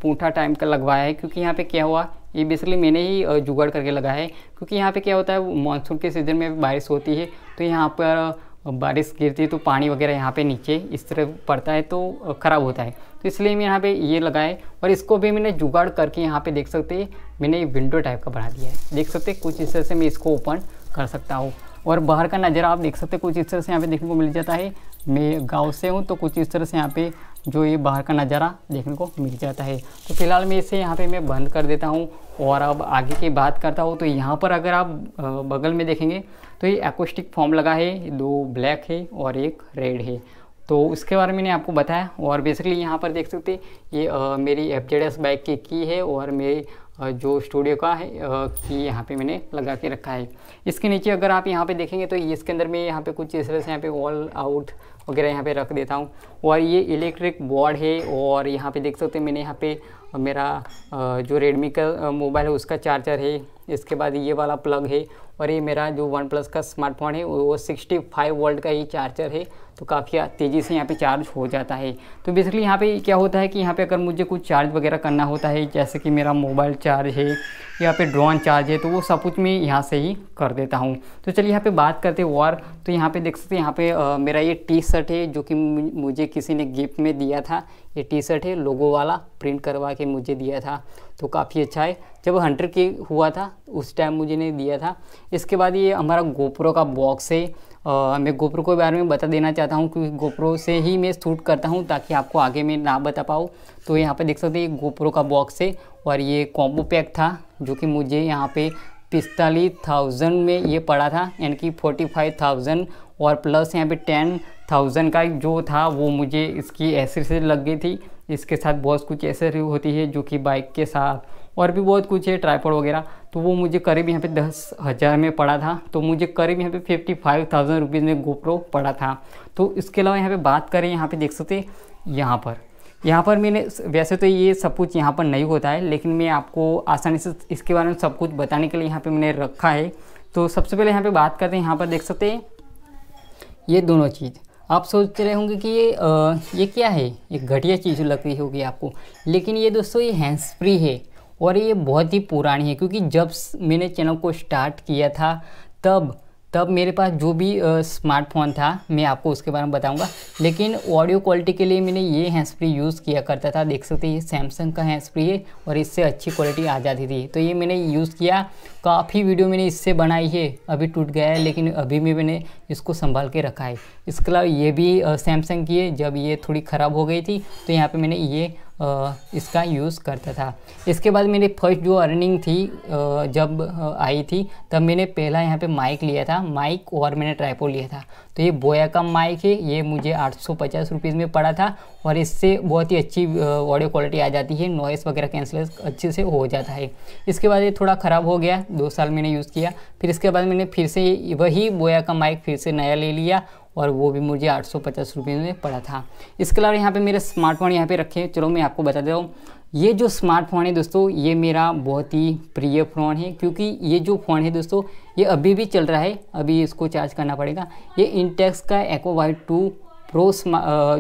पूंठा टाइप का लगवाया है, क्योंकि यहाँ पे क्या हुआ, ये बेसिकली मैंने ही जुगाड़ करके लगाया है। क्योंकि यहाँ पे क्या होता है, मानसून के सीज़न में बारिश होती है, तो यहाँ पर बारिश गिरती है तो पानी वगैरह यहाँ पे नीचे इस तरह पड़ता है तो ख़राब होता है। तो इसलिए मैं यहाँ पे ये लगाए, और इसको भी मैंने जुगाड़ करके यहाँ पे देख सकते हैं मैंने विंडो टाइप का बना दिया है। देख सकते हैं कुछ इस तरह से मैं इसको ओपन कर सकता हूँ, और बाहर का नज़ारा आप देख सकते हैं कुछ इस तरह से यहाँ पे देखने को मिल जाता है। मैं गांव से हूँ तो कुछ इस तरह से यहाँ पे जो ये बाहर का नज़ारा देखने को मिल जाता है। तो फिलहाल मैं इसे यहाँ पे मैं बंद कर देता हूँ और अब आगे की बात करता हूँ। तो यहाँ पर अगर आप बगल में देखेंगे तो ये एक्रोस्टिक फॉर्म लगा है, 2 ब्लैक है और एक रेड है। तो उसके बारे में मैंने आपको बताया। और बेसिकली यहाँ पर देख सकते ये मेरी FZS बाइक की है और मेरे जो स्टूडियो का है की यहाँ पे मैंने लगा के रखा है। इसके नीचे अगर आप यहाँ पे देखेंगे तो इसके अंदर मैं यहाँ पे कुछ इस तरह से यहाँ पे ऑल आउट वगैरह यहाँ पे रख देता हूँ। और ये इलेक्ट्रिक बोर्ड है और यहाँ पे देख सकते हैं मैंने यहाँ पे मेरा जो रेडमी का मोबाइल है उसका चार्जर है। इसके बाद ये वाला प्लग है और ये मेरा जो वन प्लस का स्मार्टफोन है वो 65 वोल्ट का ही चार्जर है, तो काफ़ी तेज़ी से यहाँ पे चार्ज हो जाता है। तो बेसिकली यहाँ पे क्या होता है कि यहाँ पे अगर मुझे कुछ चार्ज वगैरह करना होता है, जैसे कि मेरा मोबाइल चार्ज है या पे ड्रोन चार्ज है, तो वो सब कुछ मैं यहाँ से ही कर देता हूँ। तो चलिए यहाँ पे बात करते हैं। और तो यहाँ पे देख सकते हैं यहाँ पे मेरा ये टी-शर्ट है जो कि मुझे किसी ने गिफ्ट में दिया था। ये टी-शर्ट है, लोगो वाला प्रिंट करवा के मुझे दिया था, तो काफ़ी अच्छा है। जब 100 के हुआ था उस टाइम मुझे ने दिया था। इसके बाद ये हमारा गोप्रो का बॉक्स है। मैं गोप्रो के बारे में बता देना चाहता हूँ क्योंकि गोप्रो से ही मैं शूट करता हूँ ताकि आपको आगे मैं ना बता पाऊँ। तो यहाँ पे देख सकते हैं ये गोप्रो का बॉक्स है और ये कॉम्बो पैक था जो कि मुझे यहाँ पे 45,000 में ये पड़ा था, यानी कि 45,000 और प्लस यहाँ पे 10,000 का जो था वो मुझे इसकी एसेसरीज लग गई थी। इसके साथ बहुत कुछ एसेसरी होती है जो कि बाइक के साथ और भी बहुत कुछ है, ट्राइपॉड वगैरह। तो वो मुझे करीब यहाँ पे 10,000 में पड़ा था, तो मुझे करीब यहाँ पे 55,000 रुपीज़ में गोप्रो पड़ा था। तो इसके अलावा यहाँ पे बात करें, यहाँ पे देख सकते यहाँ पर मैंने वैसे तो ये सब कुछ यहाँ पर नहीं होता है, लेकिन मैं आपको आसानी से इसके बारे में सब कुछ बताने के लिए यहाँ पे मैंने रखा है। तो सबसे पहले यहाँ पे बात करते हैं, यहाँ पर देख सकते हैं ये दोनों चीज़। आप सोच रहे होंगे कि ये क्या है, ये घटिया चीज़ लग रही होगी आपको, लेकिन ये दोस्तों ये हैंड्स फ्री है और ये बहुत ही पुरानी है। क्योंकि जब मैंने चैनल को स्टार्ट किया था तब मेरे पास जो भी स्मार्टफोन था मैं आपको उसके बारे में बताऊंगा, लेकिन ऑडियो क्वालिटी के लिए मैंने ये हैंड्स फ्री यूज़ किया करता था। देख सकते हैं ये सैमसंग का हैंड्स फ्री है और इससे अच्छी क्वालिटी आ जाती थी, तो ये मैंने यूज़ किया। काफ़ी वीडियो मैंने इससे बनाई है, अभी टूट गया है लेकिन अभी भी मैंने इसको संभाल के रखा है। इसके अलावा ये भी सैमसंग की है, जब ये थोड़ी ख़राब हो गई थी तो यहाँ पे मैंने ये इसका यूज़ करता था। इसके बाद मेरी फर्स्ट जो अर्निंग थी जब आई थी तब मैंने पहला यहाँ पे माइक लिया था, माइक और मैंने ट्राइपॉड लिया था। तो ये बोया का माइक है, ये मुझे 850 रुपीज़ में पड़ा था और इससे बहुत ही अच्छी ऑडियो क्वालिटी आ जाती है, नॉइस वगैरह कैंसिल अच्छे से हो जाता है। इसके बाद ये थोड़ा ख़राब हो गया, 2 साल मैंने यूज़ किया, फिर इसके बाद मैंने फिर से वही बोया का माइक फिर से नया ले लिया और वो भी मुझे 850 रुपये में पड़ा था। इसके अलावा यहाँ पे मेरे स्मार्टफोन यहाँ पे रखे, चलो मैं आपको बता देता हूँ। ये जो स्मार्टफोन है दोस्तों ये मेरा बहुत ही प्रिय फ़ोन है, क्योंकि ये जो फ़ोन है दोस्तों ये अभी भी चल रहा है, अभी इसको चार्ज करना पड़ेगा। ये इंटेक्स का एक्वा Y2 प्रो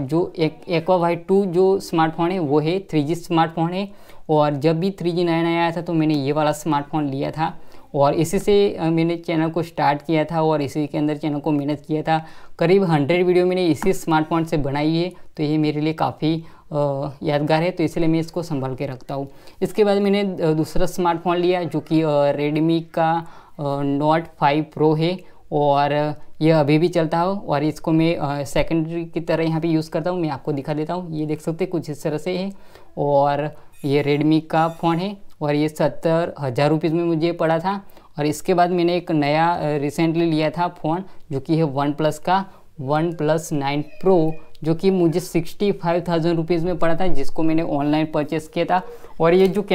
जो एक्वा Y2 जो स्मार्टफोन है वो है 3G स्मार्टफोन है। और जब भी 3G नया आया था तो मैंने ये वाला स्मार्टफोन लिया था और इसी से मैंने चैनल को स्टार्ट किया था और इसी के अंदर चैनल को मेहनत किया था। करीब 100 वीडियो मैंने इसी स्मार्टफोन से बनाई है, तो ये मेरे लिए काफ़ी यादगार है, तो इसलिए मैं इसको संभाल के रखता हूँ। इसके बाद मैंने दूसरा स्मार्टफोन लिया जो कि रेडमी का Note 5 Pro है और ये अभी भी चलता है और इसको मैं सेकेंडरी की तरह यहाँ पे यूज़ करता हूँ। मैं आपको दिखा देता हूँ, ये देख सकते कुछ इस तरह से है और ये रेडमी का फ़ोन है और ये 70,000 रुपीज़ में मुझे पड़ा था। और इसके बाद मैंने एक नया रिसेंटली लिया था फ़ोन जो कि है वन प्लस का OnePlus 9 Pro जो कि मुझे 65,000 रुपीज़ में पड़ा था, जिसको मैंने ऑनलाइन परचेस किया था। और ये जो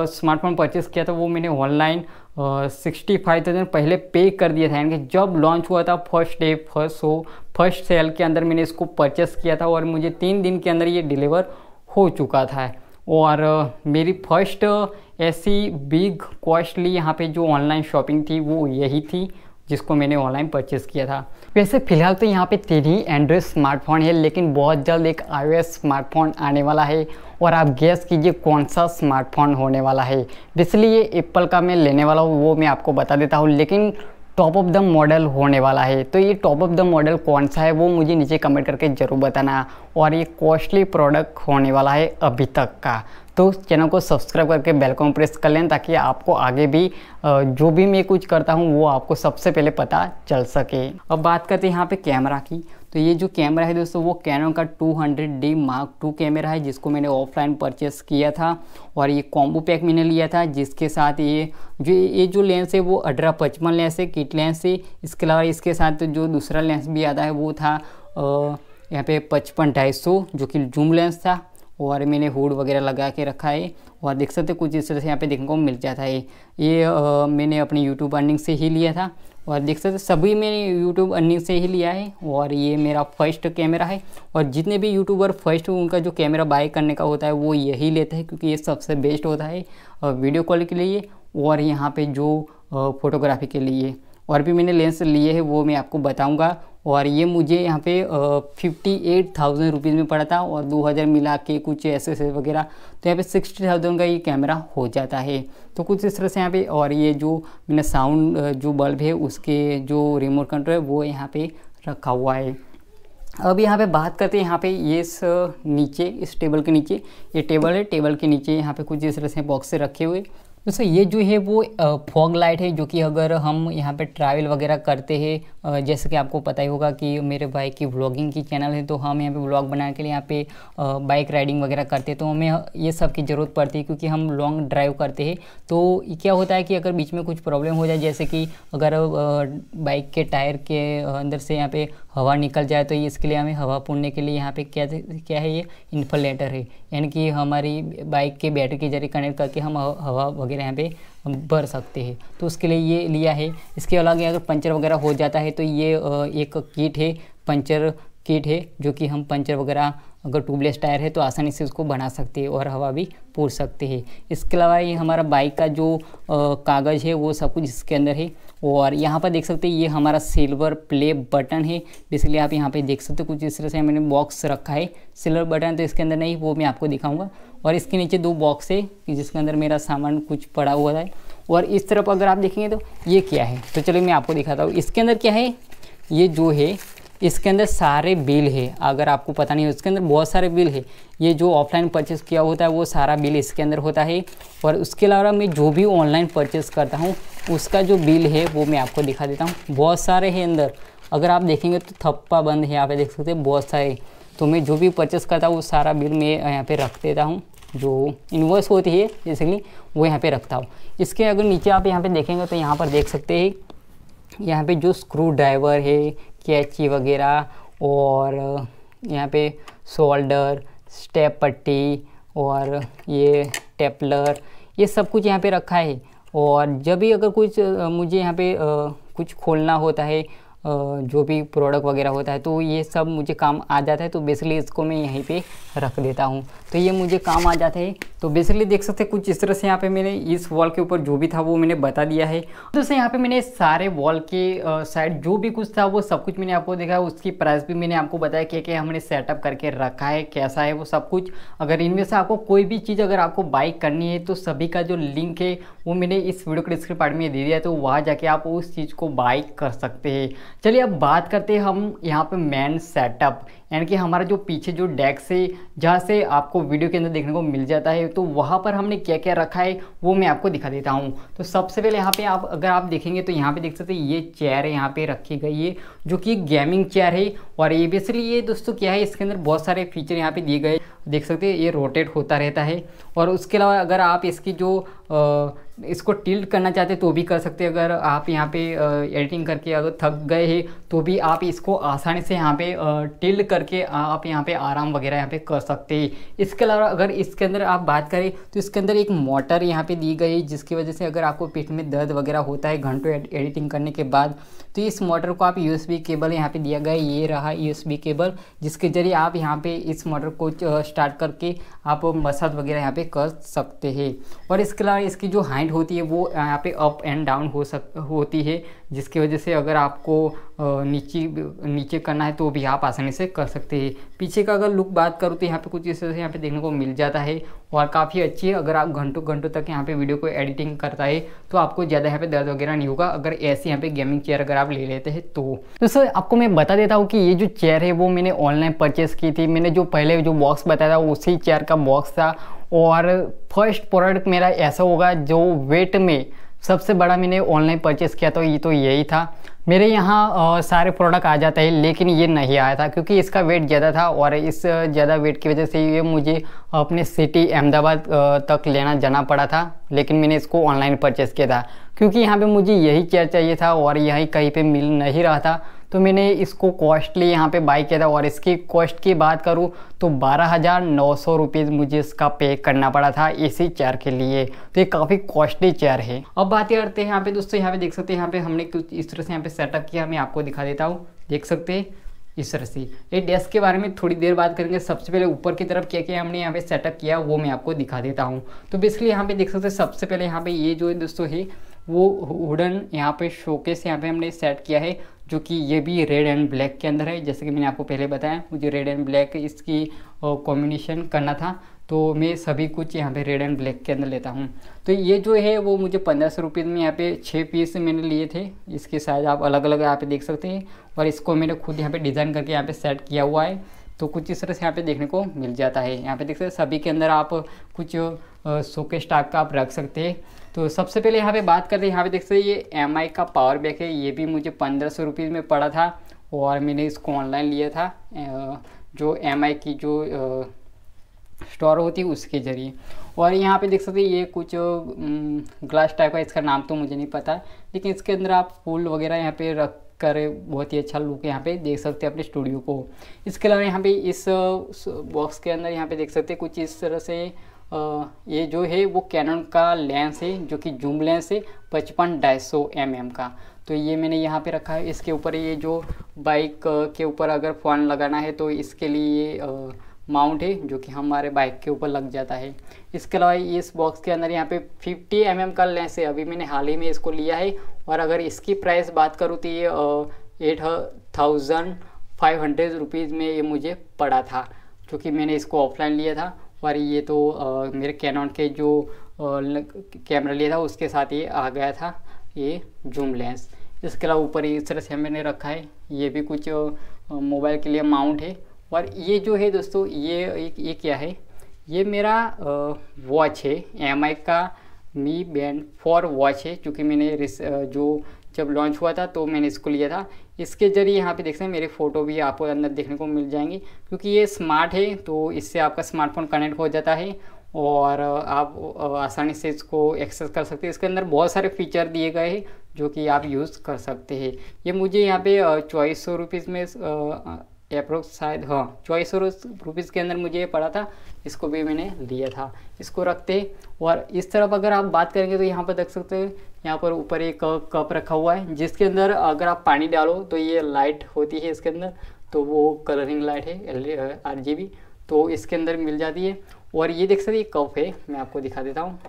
स्मार्टफोन परचेस किया था वो मैंने ऑनलाइन 65,000 पहले पे कर दिया था, यानी कि जब लॉन्च हुआ था फर्स्ट डे फर्स्ट सेल के अंदर मैंने इसको परचेस किया था और मुझे 3 दिन के अंदर ये डिलीवर हो चुका था। और मेरी फर्स्ट ऐसी बिग कॉस्टली यहाँ पे जो ऑनलाइन शॉपिंग थी वो यही थी जिसको मैंने ऑनलाइन परचेस किया था। वैसे फ़िलहाल तो यहाँ पे 3 ही एंड्रॉयड स्मार्टफोन है, लेकिन बहुत जल्द एक iOS स्मार्टफोन आने वाला है और आप गेस कीजिए कौन सा स्मार्टफोन होने वाला है। इसलिए एप्पल का मैं लेने वाला हूँ वो मैं आपको बता देता हूँ, लेकिन टॉप ऑफ द मॉडल होने वाला है। तो ये टॉप ऑफ द मॉडल कौन सा है वो मुझे नीचे कमेंट करके ज़रूर बताना। और ये कॉस्टली प्रोडक्ट होने वाला है अभी तक का, तो चैनल को सब्सक्राइब करके बेल को प्रेस कर लें ताकि आपको आगे भी जो भी मैं कुछ करता हूँ वो आपको सबसे पहले पता चल सके। अब बात करते हैं यहाँ पे कैमरा की। तो ये जो कैमरा है दोस्तों वो कैनन का 200D Mark II कैमरा है, जिसको मैंने ऑफलाइन परचेस किया था। और ये कॉम्बो पैक मैंने लिया था, जिसके साथ ये जो लेंस है वो 18-55 लेंस है, किट लेंस है। इसके अलावा इसके साथ जो दूसरा लेंस भी आता है वो था यहाँ पे 55-250 जो कि जूम लेंस था। और मैंने हुड वगैरह लगा के रखा है और देख सकते कुछ इस तरह से यहाँ पे देखने को मिल जाता है। ये मैंने अपनी यूट्यूब अर्निंग से ही लिया था और देख सकते सभी मैंने यूट्यूब अर्निंग से ही लिया है। और ये मेरा फर्स्ट कैमरा है और जितने भी यूट्यूबर फर्स्ट उनका जो कैमरा बाय करने का होता है वो यही लेते हैं, क्योंकि ये सबसे बेस्ट होता है वीडियो कॉल के लिए और यहाँ पे जो फोटोग्राफी के लिए। और भी मैंने लेंस लिए हैं वो मैं आपको बताऊंगा। और ये मुझे यहाँ पे 58,000 रुपीज़ में पड़ा था और 2000 मिला के कुछ ऐसे वगैरह, तो यहाँ पे 60,000 का ये कैमरा हो जाता है। तो कुछ इस तरह से यहाँ पे। और ये जो मैंने साउंड जो बल्ब है उसके जो रिमोट कंट्रोल है वो यहाँ पे रखा हुआ है। अब यहाँ पे बात करते हैं यहाँ पे ये नीचे इस टेबल के नीचे ये टेबल है, टेबल के नीचे यहाँ पे कुछ इस तरह से बॉक्स से रखे हुए। दोस्तों ये जो है वो फॉग लाइट है, जो कि अगर हम यहाँ पे ट्रैवल वगैरह करते हैं, जैसे कि आपको पता ही होगा कि मेरे भाई की व्लॉगिंग की चैनल है, तो हम यहाँ पे व्लॉग बनाने के लिए यहाँ पे बाइक राइडिंग वगैरह करते हैं, तो हमें ये सब की ज़रूरत पड़ती है क्योंकि हम लॉन्ग ड्राइव करते हैं। तो क्या होता है कि अगर बीच में कुछ प्रॉब्लम हो जाए, जैसे कि अगर बाइक के टायर के अंदर से यहाँ पे हवा निकल जाए, तो इसके लिए हमें हवा पूरने के लिए यहाँ पे क्या है ये इन्फ्लेटर है, यानी कि हमारी बाइक के बैटरी के जरिए कनेक्ट करके हम हवा वगैरह यहाँ पे भर सकते हैं, तो उसके लिए ये लिया है। इसके अलावा अगर पंचर वगैरह हो जाता है तो ये एक किट है, पंचर किट है, जो कि हम पंचर वगैरह अगर ट्यूबलेस टायर है तो आसानी से उसको बना सकते हैं और हवा भी पूर सकते हैं। इसके अलावा ये हमारा बाइक का जो कागज़ है वो सब कुछ इसके अंदर है। और यहाँ पर देख सकते हैं ये हमारा सिल्वर प्ले बटन है, इसलिए आप यहाँ पे देख सकते हो कुछ इस तरह से मैंने बॉक्स रखा है। सिल्वर बटन तो इसके अंदर नहीं, वो मैं आपको दिखाऊंगा। और इसके नीचे 2 बॉक्स है जिसके अंदर मेरा सामान कुछ पड़ा हुआ है। और इस तरफ अगर आप देखेंगे तो ये क्या है, तो चलिए मैं आपको दिखाता हूँ इसके अंदर क्या है। ये जो है इसके अंदर सारे बिल है, अगर आपको पता नहीं है इसके अंदर बहुत सारे बिल है। ये जो ऑफलाइन परचेस किया होता है वो सारा बिल इसके अंदर होता है। और उसके अलावा मैं जो भी ऑनलाइन परचेस करता हूँ उसका जो बिल है वो मैं आपको दिखा देता हूँ। बहुत सारे हैं अंदर, अगर आप देखेंगे तो थप्पा बंद है, यहाँ पे देख सकते हैं बहुत सारे। तो मैं जो भी परचेस करता हूँ वो सारा बिल मैं यहाँ पे रख देता हूँ, जो इन्वॉइस होती है बेसिकली वो यहाँ पे रखता हूँ। इसके अगर नीचे आप यहाँ पे देखेंगे तो यहाँ पर देख सकते हैं यहाँ पे जो स्क्रू ड्राइवर है, कैंची वगैरह, और यहाँ पे शोल्डर, स्टेप पट्टी और ये टेपलर, ये सब कुछ यहाँ पे रखा है। और जब भी अगर कुछ मुझे यहाँ पे कुछ खोलना होता है, जो भी प्रोडक्ट वगैरह होता है, तो ये सब मुझे काम आ जाता है, तो बेसिकली इसको मैं यहीं पे रख देता हूँ, तो ये मुझे काम आ जाता है। तो बेसिकली देख सकते हैं कुछ इस तरह से यहाँ पे मैंने इस वॉल के ऊपर जो भी था वो मैंने बता दिया है। दोस्तों यहाँ पे मैंने सारे वॉल के साइड जो भी कुछ था वो सब कुछ मैंने आपको दिखाया, उसकी प्राइस भी मैंने आपको बताया कि हमने सेटअप करके रखा है, कैसा है वो सब कुछ। अगर इनमें से आपको कोई भी चीज़ अगर आपको बाई करनी है तो सभी का जो लिंक है वो मैंने इस वीडियो के डिस्क्रिप्शन पार्ट में दे दिया है, तो वहाँ जाके आप उस चीज़ को बाई कर सकते हैं। चलिए अब बात करते हैं हम यहाँ पे मेन सेटअप, यानी कि हमारा जो पीछे जो डेस्क है जहाँ से आपको वीडियो के अंदर देखने को मिल जाता है, तो वहाँ पर हमने क्या क्या रखा है वो मैं आपको दिखा देता हूँ। तो सबसे पहले यहाँ पे आप अगर आप देखेंगे तो यहाँ पे देख सकते हैं ये चेयर है यहाँ पे रखी गई है, जो कि गेमिंग चेयर है। और ये बेसिकली ये दोस्तों क्या है, इसके अंदर बहुत सारे फीचर यहाँ पे दिए गए, देख सकते हैं ये रोटेट होता रहता है। और उसके अलावा अगर आप इसकी जो इसको टिल्ट करना चाहते तो भी कर सकते हैं। अगर आप यहाँ पे एडिटिंग करके अगर थक गए हैं तो भी आप इसको आसानी से यहाँ पे टिल्ट करके आप यहाँ पे आराम वगैरह यहाँ पे कर सकते हैं। इसके अलावा अगर इसके अंदर आप बात करें तो इसके अंदर एक मोटर यहाँ पे दी गई है, जिसकी वजह से अगर आपको पीठ में दर्द वगैरह होता है घंटों एडिटिंग करने के बाद, तो इस मोटर को आप USB केबल यहाँ पे दिया गया है, ये रहा USB केबल, जिसके जरिए आप यहाँ पे इस मोटर को स्टार्ट करके आप मसाज वगैरह यहाँ पे कर सकते हैं। और इसके अलावा इसकी जो हाइट होती है वो यहाँ पे अप एंड डाउन होती है, जिसकी वजह से अगर आपको नीचे करना है तो भी आप आसानी से कर सकते हैं। पीछे का अगर लुक बात करूँ तो यहाँ पे कुछ इस तरह से यहाँ पे देखने को मिल जाता है और काफ़ी अच्छी है। अगर आप घंटों तक यहाँ पे वीडियो को एडिटिंग करता है तो आपको ज़्यादा यहाँ पे दर्द वगैरह नहीं होगा, अगर ऐसी यहाँ पे गेमिंग चेयर अगर आप ले लेते हैं तो सर आपको मैं बता देता हूँ कि ये जो चेयर है वो मैंने ऑनलाइन परचेस की थी। मैंने जो पहले जो बॉक्स बताया था उसी चेयर का बॉक्स था। और फर्स्ट प्रोडक्ट मेरा ऐसा होगा जो वेट में सबसे बड़ा मैंने ऑनलाइन परचेस किया था, ये तो यही था। मेरे यहाँ सारे प्रोडक्ट आ जाते हैं, लेकिन ये नहीं आया था क्योंकि इसका वेट ज़्यादा था और इस ज़्यादा वेट की वजह से ये मुझे अपने सिटी अहमदाबाद तक लेना जाना पड़ा था। लेकिन मैंने इसको ऑनलाइन परचेज़ किया था क्योंकि यहाँ पे मुझे यही चेयर चाहिए था और यही कहीं पे मिल नहीं रहा था, तो मैंने इसको कॉस्टली यहाँ पे बाई किया था। और इसकी कॉस्ट की बात करूँ तो 12,900 रुपीज़ मुझे इसका पे करना पड़ा था इसी चेयर के लिए, तो ये काफ़ी कॉस्टली चेयर है। अब बात करते हैं यहाँ पे दोस्तों, यहाँ पे देख सकते हैं यहाँ पे हमने कुछ इस तरह से यहाँ पे सेटअप किया, मैं आपको दिखा देता हूँ। देख सकते हैं इस तरह से। ये डेस्क के बारे में थोड़ी देर बात करेंगे। सबसे पहले ऊपर की तरफ क्या क्या हमने यहाँ पे सेटअप किया वो मैं आपको दिखा देता हूँ। तो बेसिकली यहाँ पे देख सकते हैं सबसे पहले यहाँ पे ये जो दोस्तों है वो वुडन यहाँ पे शोकेस यहाँ पे हमने सेट किया है, जो कि ये भी रेड एंड ब्लैक के अंदर है। जैसे कि मैंने आपको पहले बताया मुझे रेड एंड ब्लैक इसकी कॉम्बिनेशन करना था, तो मैं सभी कुछ यहाँ पे रेड एंड ब्लैक के अंदर लेता हूँ। तो ये जो है वो मुझे 1500 रुपीज़ में यहाँ पे 6 पीस मैंने लिए थे। इसके साइज आप अलग अलग यहाँ पे देख सकते हैं और इसको मैंने खुद यहाँ पे डिज़ाइन करके यहाँ पे सेट किया हुआ है। तो कुछ इस तरह से यहाँ पे देखने को मिल जाता है। यहाँ पे देख सकते हैं सभी के अंदर आप कुछ शोकेस टाइप का आप रख सकते हैं। तो सबसे पहले यहाँ पे बात करते हैं, यहाँ पे देख सकते हैं ये एमआई का पावर बैंक है। ये भी मुझे 1500 रुपीज़ में पड़ा था और मैंने इसको ऑनलाइन लिया था जो एमआई की जो स्टोर होती है उसके ज़रिए। और यहाँ पे देख सकते हैं ये कुछ ग्लास टाइप का, इसका नाम तो मुझे नहीं पता, लेकिन इसके अंदर आप फूल वगैरह यहाँ पे रख कर बहुत ही अच्छा लुक यहाँ पे देख सकते हैं अपने स्टूडियो को। इसके अलावा यहाँ पे इस बॉक्स के अंदर यहाँ पे देख सकते हैं कुछ इस तरह से ये जो है वो कैनन का लेंस है, जो कि जूम लेंस है 55-100 mm का। तो ये मैंने यहाँ पे रखा है। इसके ऊपर ये जो बाइक के ऊपर अगर फ़ोन लगाना है तो इसके लिए माउंट है, जो कि हमारे बाइक के ऊपर लग जाता है। इसके अलावा इस बॉक्स के अंदर यहाँ पे 50 mm का लेंस है। अभी मैंने हाल ही में इसको लिया है और अगर इसकी प्राइस बात करूँ तो ये 8500 रुपीज़ में ये मुझे पड़ा था, क्योंकि मैंने इसको ऑफलाइन लिया था। और ये तो मेरे कैनन के जो कैमरा लिया था उसके साथ ये आ गया था ये जूम लेंस। इसके अलावा ऊपर इस तरह से मैंने रखा है, ये भी कुछ मोबाइल के लिए माउंट है। और ये जो है दोस्तों ये क्या है, ये मेरा वॉच है, एमआई का मी बैंड 4 वॉच है, क्योंकि मैंने जो जब लॉन्च हुआ था तो मैंने इसको लिया था। इसके ज़रिए यहाँ पे देख सकते हैं मेरे फ़ोटो भी आपको अंदर देखने को मिल जाएंगी, क्योंकि ये स्मार्ट है तो इससे आपका स्मार्टफोन कनेक्ट हो जाता है और आप आसानी से इसको एक्सेस कर सकते हैं। इसके अंदर बहुत सारे फीचर दिए गए हैं जो कि आप यूज़ कर सकते हैं। ये मुझे यहाँ पे 2400 रुपीज़ में अप्रोक्स शायद, हाँ 2400 रुपीज़ के अंदर मुझे ये पड़ा था। इसको भी मैंने लिया था। इसको रखते और इस तरफ अगर आप बात करेंगे तो यहाँ पर देख सकते हैं यहाँ पर ऊपर एक कप रखा हुआ है, जिसके अंदर अगर आप पानी डालो तो ये लाइट होती है इसके अंदर, तो वो कलरिंग लाइट है RGB, तो इसके अंदर मिल जाती है। और ये देख सकते हैं कप है, मैं आपको दिखा देता हूँ।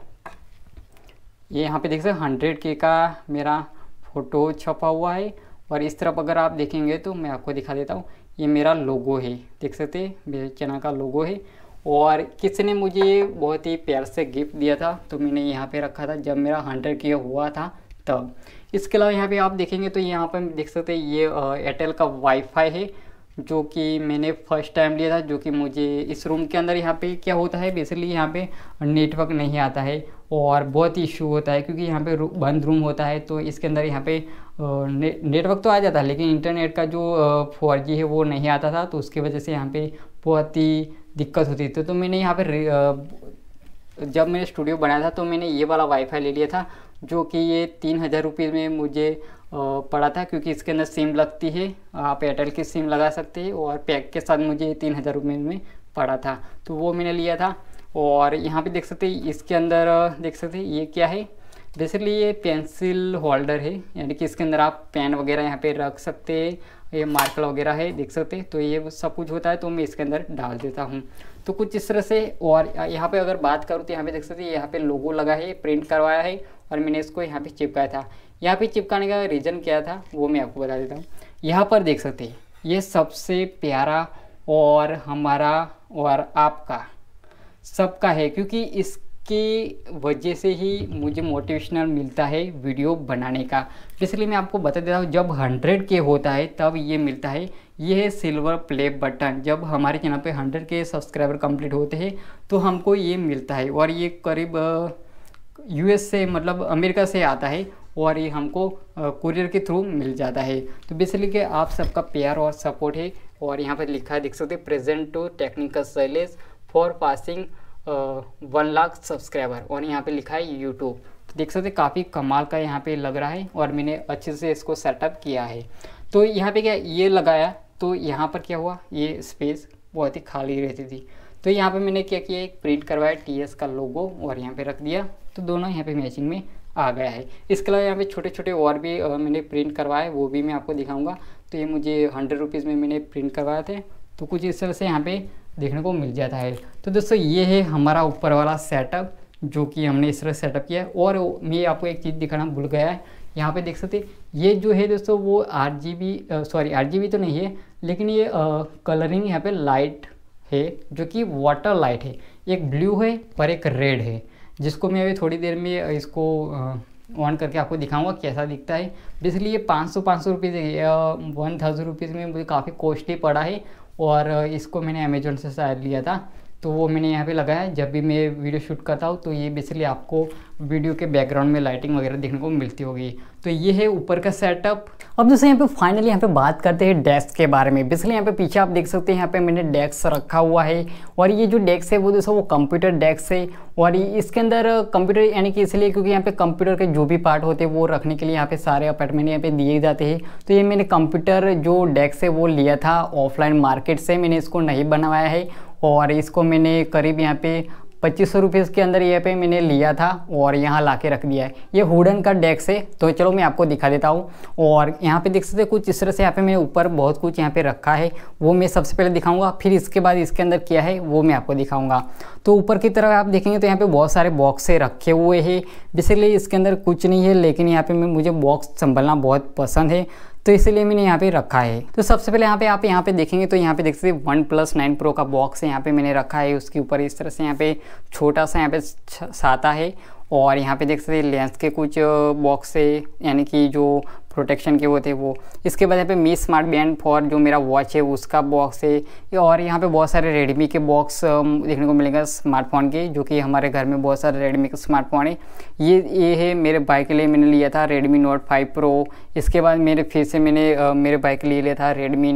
ये यहाँ पे देख सकते 100K का मेरा फ़ोटो छपा हुआ है। और इस तरफ अगर आप देखेंगे तो मैं आपको दिखा देता हूँ, ये मेरा लोगो है, देख सकते हैं मेरे चैनल का लोगो है। और किसी ने मुझे बहुत ही प्यार से गिफ्ट दिया था, तो मैंने यहाँ पे रखा था जब मेरा 100K हुआ था तब। इसके अलावा यहाँ पे आप देखेंगे तो यहाँ पर देख सकते हैं ये एयरटेल का वाईफाई है, जो कि मैंने फर्स्ट टाइम लिया था। जो कि मुझे इस रूम के अंदर यहाँ पे क्या होता है, बेसिकली यहाँ पे नेटवर्क नहीं आता है और बहुत ही इशू होता है, क्योंकि यहाँ पे बंद रूम होता है। तो इसके अंदर यहाँ पे नेटवर्क तो आ जाता है, लेकिन इंटरनेट का जो 4G है वो नहीं आता था, तो उसकी वजह से यहाँ पे बहुत ही दिक्कत होती थी। तो मैंने यहाँ पे जब मैंने स्टूडियो बनाया था तो मैंने ये वाला वाईफाई ले लिया था, जो कि ये 3000 रुपये में मुझे पड़ा था, क्योंकि इसके अंदर सिम लगती है, आप एयरटेल की सिम लगा सकते हैं और पैक के साथ मुझे 3000 रुपये में पड़ा था, तो वो मैंने लिया था। और यहाँ पे देख सकते हैं इसके अंदर देख सकते हैं ये क्या है, बेसिकली ये पेंसिल होल्डर है, यानी कि इसके अंदर आप पेन वगैरह यहाँ पे रख सकते हैं, ये मार्कर वगैरह है देख सकते हैं। तो ये सब कुछ होता है, तो मैं इसके अंदर डाल देता हूँ। तो कुछ इस तरह से। और यहाँ पे अगर बात करूँ तो यहाँ पे देख सकते हैं यहाँ पे लोगो लगा है, प्रिंट करवाया है और मैंने इसको यहाँ पे चिपकाया था। यहाँ पे चिपकाने का रीज़न क्या था वो मैं आपको बता देता हूँ। यहाँ पर देख सकते हैं ये सबसे प्यारा और हमारा और आपका सबका है, क्योंकि इसकी वजह से ही मुझे मोटिवेशनल मिलता है वीडियो बनाने का। इसलिए मैं आपको बता देता हूँ, जब 100K होता है तब ये मिलता है। ये है सिल्वर प्ले बटन। जब हमारे चैनल पे 100K सब्सक्राइबर कंप्लीट होते हैं तो हमको ये मिलता है, और ये करीब US से मतलब अमेरिका से आता है। और ये हमको कुरियर के थ्रू मिल जाता है। तो बेसिकली कि आप सबका प्यार और सपोर्ट है। और यहाँ पर लिखा है, देख सकते हैं, present to technical challenge for passing 1 lakh subscriber, और यहाँ पे लिखा है यूट्यूब। तो देख सकते हैं काफ़ी कमाल का यहाँ पे लग रहा है और मैंने अच्छे से इसको सेटअप किया है। तो यहाँ पे क्या ये लगाया, तो यहाँ पर क्या हुआ, ये स्पेस बहुत ही खाली रहती थी, तो यहाँ पे मैंने क्या किया, एक प्रिंट करवाया TS का लोगो और यहाँ पे रख दिया, तो दोनों यहाँ पे मैचिंग में आ गया है। इसके अलावा यहाँ पे छोटे छोटे और भी मैंने प्रिंट करवाए, वो भी मैं आपको दिखाऊंगा। तो ये मुझे 100 रुपीज़ में मैंने प्रिंट करवाए थे, तो कुछ इस तरह से यहाँ पे देखने को मिल जाता है। तो दोस्तों ये है हमारा ऊपर वाला सेटअप जो कि हमने इस तरह सेटअप किया है। और मैं आपको एक चीज़ दिखाना भूल गया है, यहाँ पे देख सकते हैं ये जो है दोस्तों वो RGB तो नहीं है, लेकिन ये कलरिंग यहाँ पे लाइट है जो कि वाटर लाइट है। एक ब्लू है और एक रेड है, जिसको मैं अभी थोड़ी देर में इसको ऑन करके आपको दिखाऊंगा कैसा दिखता है। बेसिकली ये 500 रुपीज़ है, 1000 रुपीज़ में मुझे काफ़ी कॉस्टली पड़ा है। और इसको मैंने अमेजोन से शायद लिया था, तो वो मैंने यहाँ पे लगाया है। जब भी मैं वीडियो शूट करता हूँ तो ये बेसिकली आपको वीडियो के बैकग्राउंड में लाइटिंग वगैरह देखने को मिलती होगी। तो ये है ऊपर का सेटअप। अब दोस्तों यहाँ पे फाइनली यहाँ पे बात करते हैं डेस्क के बारे में। बेसिकली यहाँ पे पीछे आप देख सकते हैं यहाँ पे मैंने डेस्क रखा हुआ है, और ये जो डेस्क है वो दोस्तों वो कंप्यूटर डेस्क है। और इसके अंदर कंप्यूटर यानी कि इसलिए क्योंकि यहाँ पे कंप्यूटर के जो भी पार्ट होते हैं वो रखने के लिए यहाँ पे सारे अपार्टमेंट यहाँ पे दिए जाते हैं। तो ये मैंने कंप्यूटर जो डेस्क है वो लिया था ऑफलाइन मार्केट से, मैंने इसको नहीं बनवाया है। और इसको मैंने करीब यहाँ पे 2500 रुपीज़ के अंदर यहाँ पे मैंने लिया था और यहाँ ला के रख दिया है। ये वुडन का डेस्क है, तो चलो मैं आपको दिखा देता हूँ। और यहाँ पे देख सकते हैं कुछ इस तरह से यहाँ पे मैंने ऊपर बहुत कुछ यहाँ पे रखा है, वो मैं सबसे पहले दिखाऊंगा, फिर इसके बाद इसके अंदर क्या है वो मैं आपको दिखाऊंगा। तो ऊपर की तरफ आप देखेंगे तो यहाँ पे बहुत सारे बॉक्स रखे हुए हैं। बेसिकली इसके अंदर कुछ नहीं है, लेकिन यहाँ पे मुझे बॉक्स संभालना बहुत पसंद है, तो इसलिए मैंने यहाँ पे रखा है। तो सबसे पहले आप यहाँ पे देखेंगे तो यहाँ पे देख सकते हैं OnePlus 9 Pro का बॉक्स है, यहाँ पे मैंने रखा है। उसके ऊपर इस तरह से यहाँ पे छोटा सा यहाँ पे छाता है, और यहाँ पे देख सकते हैं लेंस के कुछ बॉक्स है, यानी कि जो प्रोटेक्शन के होते हैं वो। इसके बाद यहाँ पे मी स्मार्ट बैंड फॉर जो मेरा वॉच है उसका बॉक्स है। और यहाँ पे बहुत सारे रेडमी के बॉक्स देखने को मिलेगा स्मार्टफोन के, जो कि हमारे घर में बहुत सारे रेडमी के स्मार्टफोन है। ये है मेरे भाई के लिए मैंने लिया था Redmi Note 5 Pro। इसके बाद फिर से मैंने मेरे भाई के लिए लिया था Redmi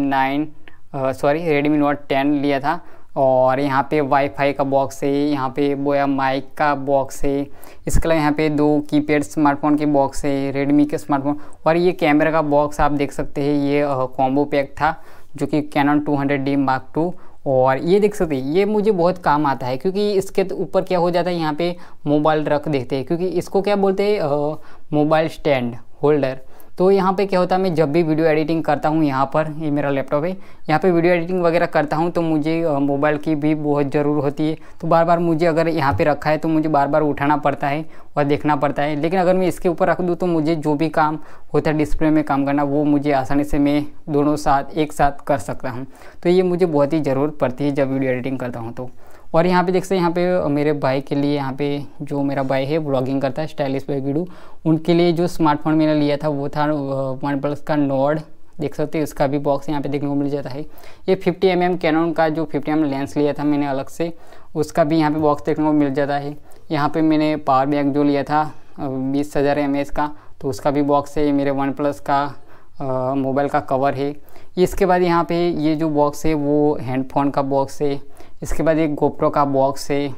Note 10 लिया था। और यहाँ पे वाईफाई का बॉक्स है, यहाँ पे बोया माइक का बॉक्स है। इसके अलावा यहाँ पे 2 कीपैड स्मार्टफोन के बॉक्स है, रेडमी के स्मार्टफोन। और ये कैमरा का बॉक्स आप देख सकते हैं, ये कॉम्बो पैक था जो कि Canon 200D Mark II। और ये देख सकते हैं ये मुझे बहुत काम आता है, क्योंकि इसके ऊपर क्या हो जाता है, यहाँ पे मोबाइल रख देते हैं, क्योंकि इसको क्या बोलते हैं मोबाइल स्टैंड होल्डर। तो यहाँ पे क्या होता है, मैं जब भी वीडियो एडिटिंग करता हूँ, यहाँ पर ये मेरा लैपटॉप है, यहाँ पे वीडियो एडिटिंग वगैरह करता हूँ तो मुझे मोबाइल की भी बहुत ज़रूर होती है। तो बार बार मुझे अगर यहाँ पे रखा है तो मुझे बार बार उठाना पड़ता है और देखना पड़ता है। लेकिन अगर मैं इसके ऊपर रख दूँ तो मुझे जो भी काम होता है डिस्प्ले में काम करना, वो मुझे आसानी से मैं दोनों साथ एक साथ कर सकता हूँ। तो ये मुझे बहुत ही ज़रूरत पड़ती है जब वीडियो एडिटिंग करता हूँ तो। और यहाँ पे देख सकते हैं, यहाँ पे मेरे भाई के लिए, यहाँ पे जो मेरा भाई है ब्लॉगिंग करता है स्टाइलिश भाई वीडियो, उनके लिए जो स्मार्टफोन मैंने लिया था वो था OnePlus का Nord। देख सकते हैं इसका भी बॉक्स यहाँ पे देखने को मिल जाता है। ये 50mm कैनन का जो 50mm लेंस लिया था मैंने अलग से, उसका भी यहाँ पे बॉक्स देखने को मिल जाता है। यहाँ पे मैंने पावर बैंक जो लिया था 20,000 mAh का, तो उसका भी बॉक्स है। मेरे OnePlus का मोबाइल का कवर है। इसके बाद यहाँ पे ये जो बॉक्स है वो हैंडफोन का बॉक्स है। इसके बाद एक GoPro का बॉक्स है।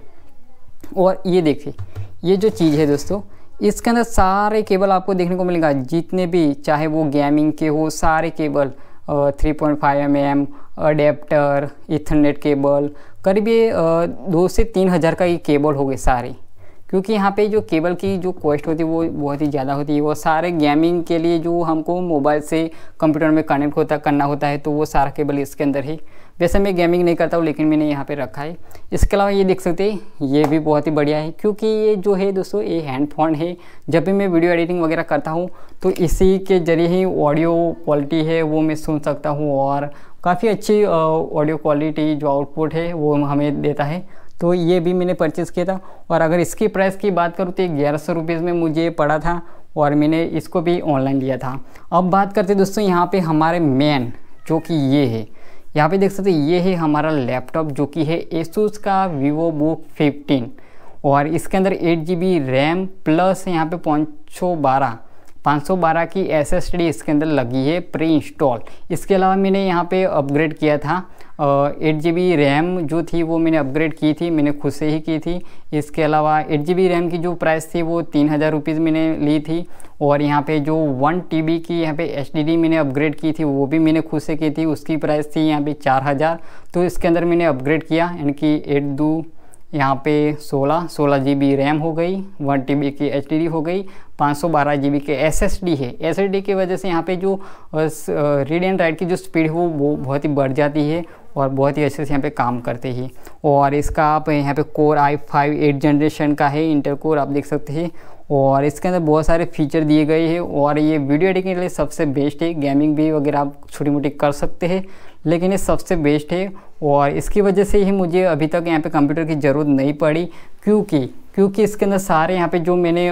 और ये देखिए ये जो चीज़ है दोस्तों, इसके अंदर सारे केबल आपको देखने को मिलेगा, जितने भी चाहे वो गेमिंग के हो, सारे cable 3.5mm adapter, Ethernet cable, करीब 2 से 3 हज़ार का ये केबल हो गए सारे। क्योंकि यहाँ पे जो केबल की जो कॉस्ट होती है वो बहुत ही ज़्यादा होती है। वो सारे गेमिंग के लिए जो हमको मोबाइल से कंप्यूटर में कनेक्ट करना होता है, तो वो सारा केबल इसके अंदर है। वैसे मैं गेमिंग नहीं करता हूँ, लेकिन मैंने यहाँ पे रखा है। इसके अलावा ये देख सकते हैं ये भी बहुत ही बढ़िया है, क्योंकि ये जो है दोस्तों ये हैंडफोन है। जब भी मैं वीडियो एडिटिंग वगैरह करता हूँ तो इसी के ज़रिए ही ऑडियो क्वालिटी है वो मैं सुन सकता हूँ, और काफ़ी अच्छी ऑडियो क्वालिटी जो आउटपुट है वो हमें देता है। तो ये भी मैंने परचेज़ किया था। और अगर इसकी प्राइस की बात करूँ तो 1100 रुपीज़ में मुझे पड़ा था, और मैंने इसको भी ऑनलाइन लिया था। अब बात करते दोस्तों यहाँ पे हमारे मेन जो कि ये है, यहाँ पे देख सकते हैं ये है हमारा लैपटॉप जो कि है Asus का VivoBook 15। और इसके अंदर 8GB रैम प्लस यहाँ पे 512 512 की SSD इसके अंदर लगी है प्री इंस्टॉल। इसके अलावा मैंने यहाँ पे अपग्रेड किया था 8GB रैम जो थी वो मैंने अपग्रेड की थी, मैंने खुद से ही की थी। इसके अलावा 8GB रैम की जो प्राइस थी वो 3000 रुपीज़ मैंने ली थी। और यहाँ पे जो 1TB की यहाँ पे HDD मैंने अपग्रेड की थी वो भी मैंने खुद से की थी, उसकी प्राइस थी यहाँ पे 4000। तो इसके अंदर मैंने अपग्रेड किया, यानी कि 8 यहाँ पे 16GB रैम हो गई, 1TB की HDD हो गई, 512GB के SSD है। SSD की वजह से यहाँ पे जो रीड एंड राइट की जो स्पीड है वो बहुत ही बढ़ जाती है और बहुत ही अच्छे से यहाँ पे काम करते हैं। और इसका आप यहाँ पे Core i5 8 जनरेशन का है, इंटेल कोर आप देख सकते हैं। और इसके अंदर बहुत सारे फीचर दिए गए हैं और ये वीडियो एडिटिंग के लिए सबसे बेस्ट है। गेमिंग भी वगैरह आप छोटी मोटी कर सकते हैं, लेकिन ये सबसे बेस्ट है। और इसकी वजह से ही मुझे अभी तक यहाँ पे कंप्यूटर की ज़रूरत नहीं पड़ी, क्योंकि इसके अंदर सारे यहाँ पे जो मैंने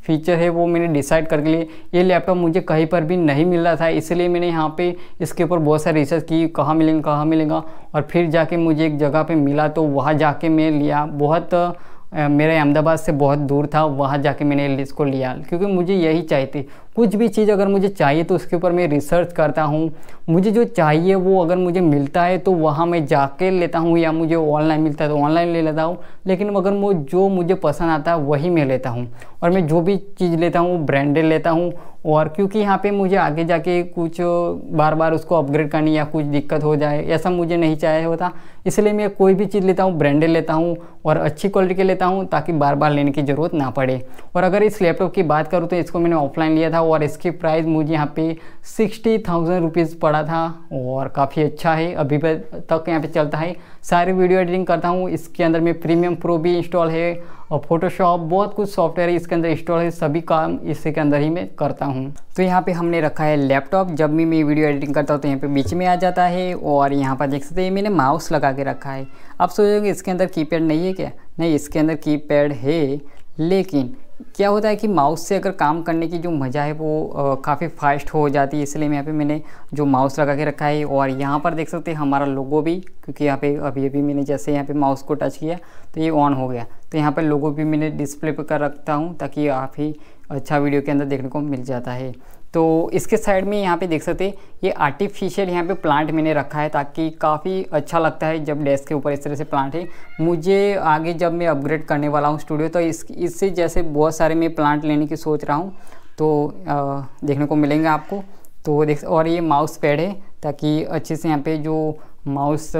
फीचर है वो मैंने डिसाइड करके लिए ये लैपटॉप मुझे कहीं पर भी नहीं मिल रहा था, इसलिए मैंने यहाँ पे इसके ऊपर बहुत सारी रिसर्च की, कहाँ मिलेगा और फिर जाके मुझे एक जगह पे मिला तो वहाँ जाके मैं लिया। बहुत मेरा अहमदाबाद से बहुत दूर था, वहाँ जाके मैंने इसको लिया क्योंकि मुझे यही चाहिए थी। कुछ भी चीज़ अगर मुझे चाहिए तो उसके ऊपर मैं रिसर्च करता हूँ, मुझे जो चाहिए वो अगर मुझे मिलता है तो वहाँ मैं जाके लेता हूँ, या मुझे ऑनलाइन मिलता है तो ऑनलाइन ले लेता हूँ। लेकिन अगर वो जो मुझे पसंद आता है वही मैं लेता हूँ, और मैं जो भी चीज़ लेता हूँ वो ब्रांडेड लेता हूँ। और क्योंकि यहाँ पे मुझे आगे जाके कुछ बार बार उसको अपग्रेड करनी या कुछ दिक्कत हो जाए ऐसा मुझे नहीं चाहिए होता, इसलिए मैं कोई भी चीज़ लेता हूँ ब्रांडेड लेता हूँ और अच्छी क्वालिटी के लेता हूँ ताकि बार बार लेने की ज़रूरत ना पड़े। और अगर इस लैपटॉप की बात करूँ तो इसको मैंने ऑफलाइन लिया था और इसकी प्राइस मुझे यहाँ पे 60,000 रुपीज़ पड़ा था और काफ़ी अच्छा है, अभी तक यहाँ पे चलता है। सारी वीडियो एडिटिंग करता हूँ, इसके अंदर में प्रीमियम प्रो भी इंस्टॉल है और फोटोशॉप बहुत कुछ सॉफ्टवेयर इसके अंदर इंस्टॉल है, सभी काम इसी के अंदर ही मैं करता हूँ। तो यहाँ पे हमने रखा है लैपटॉप, जब भी मैं वीडियो एडिटिंग करता हूँ तो यहाँ पे बीच में आ जाता है। और यहाँ पर देख सकते हैं मैंने माउस लगा के रखा है। आप सोचोगे इसके अंदर कीपैड नहीं है क्या? नहीं, इसके अंदर कीपैड है, लेकिन क्या होता है कि माउस से अगर काम करने की जो मज़ा है वो काफ़ी फास्ट हो जाती है, इसलिए यहाँ पे मैंने जो माउस लगा के रखा है। और यहाँ पर देख सकते हैं हमारा लोगो भी, क्योंकि यहाँ पे अभी मैंने जैसे यहाँ पे माउस को टच किया तो ये ऑन हो गया, तो यहाँ पर लोगो भी मैंने डिस्प्ले पर कर रखता हूँ ताकि काफ़ी अच्छा वीडियो के अंदर देखने को मिल जाता है। तो इसके साइड में यहाँ पे देख सकते हैं ये आर्टिफिशियल यहाँ पे प्लांट मैंने रखा है ताकि काफ़ी अच्छा लगता है जब डेस्क के ऊपर इस तरह से प्लांट है। मुझे आगे जब मैं अपग्रेड करने वाला हूँ स्टूडियो तो इससे जैसे बहुत सारे मैं प्लांट लेने की सोच रहा हूँ, तो देखने को मिलेंगे आपको। तो देख, और ये माउस पैड है ताकि अच्छे से यहाँ पे जो माउस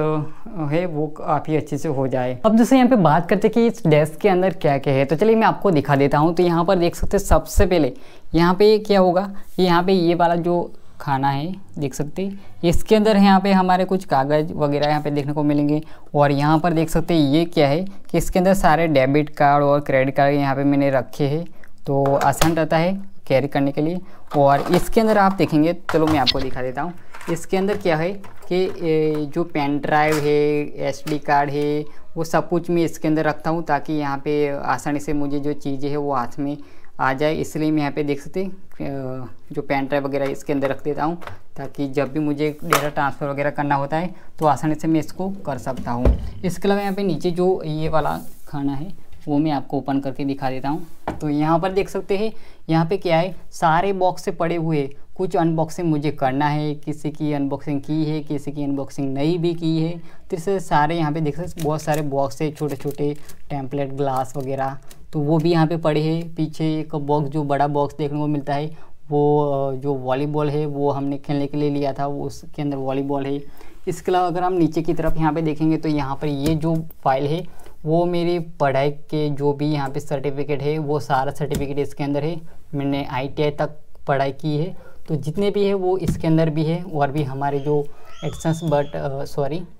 है वो काफ़ी अच्छे से हो जाए। अब जैसे यहाँ पे बात करते हैं कि इस डेस्क के अंदर क्या क्या है, तो चलिए मैं आपको दिखा देता हूँ। तो यहाँ पर देख सकते हैं सबसे पहले यहाँ पे क्या होगा, यहाँ पे ये वाला जो खाना है देख सकते हैं, इसके अंदर यहाँ पे हमारे कुछ कागज़ वगैरह यहाँ पे देखने को मिलेंगे। और यहाँ पर देख सकते हैं ये क्या है कि इसके अंदर सारे डेबिट कार्ड और क्रेडिट कार्ड यहाँ पे मैंने रखे हैं, तो आसान रहता है कैरी करने के लिए। और इसके अंदर आप देखेंगे, चलो मैं आपको दिखा देता हूँ, इसके अंदर क्या है कि जो पेन ड्राइव है, SD कार्ड है, वो सब कुछ मैं इसके अंदर रखता हूँ ताकि यहाँ पे आसानी से मुझे जो चीज़ें है वो हाथ में आ जाए। इसलिए मैं यहाँ पे देख सकते जो पेन ड्राइव वगैरह इसके अंदर रख देता हूँ ताकि जब भी मुझे डेटा ट्रांसफ़र वगैरह करना होता है तो आसानी से मैं इसको कर सकता हूँ। इसके अलावा यहाँ पे नीचे जो ये वाला खाना है वो मैं आपको ओपन करके दिखा देता हूँ। तो यहाँ पर देख सकते हैं यहाँ पे क्या है, सारे बॉक्स से पड़े हुए कुछ अनबॉक्सिंग मुझे करना है, किसी की अनबॉक्सिंग की है, किसी की अनबॉक्सिंग नहीं भी की है। तो इससे सारे यहाँ पे देख सकते बहुत सारे बॉक्स है, छोटे छोटे टेम्पलेट ग्लास वगैरह, तो वो भी यहाँ पे पड़े हैं। पीछे एक बॉक्स जो बड़ा बॉक्स देखने को मिलता है वो जो वॉलीबॉल है वो हमने खेलने के लिए लिया था, वो उसके अंदर वॉलीबॉल है। इसके अलावा अगर हम नीचे की तरफ यहाँ पे देखेंगे तो यहाँ पर ये जो फाइल है वो मेरी पढ़ाई के जो भी यहाँ पे सर्टिफिकेट है वो सारा सर्टिफिकेट इसके अंदर है। मैंने ITI तक पढ़ाई की है तो जितने भी है वो इसके अंदर भी है। और भी हमारे जो एडसेंस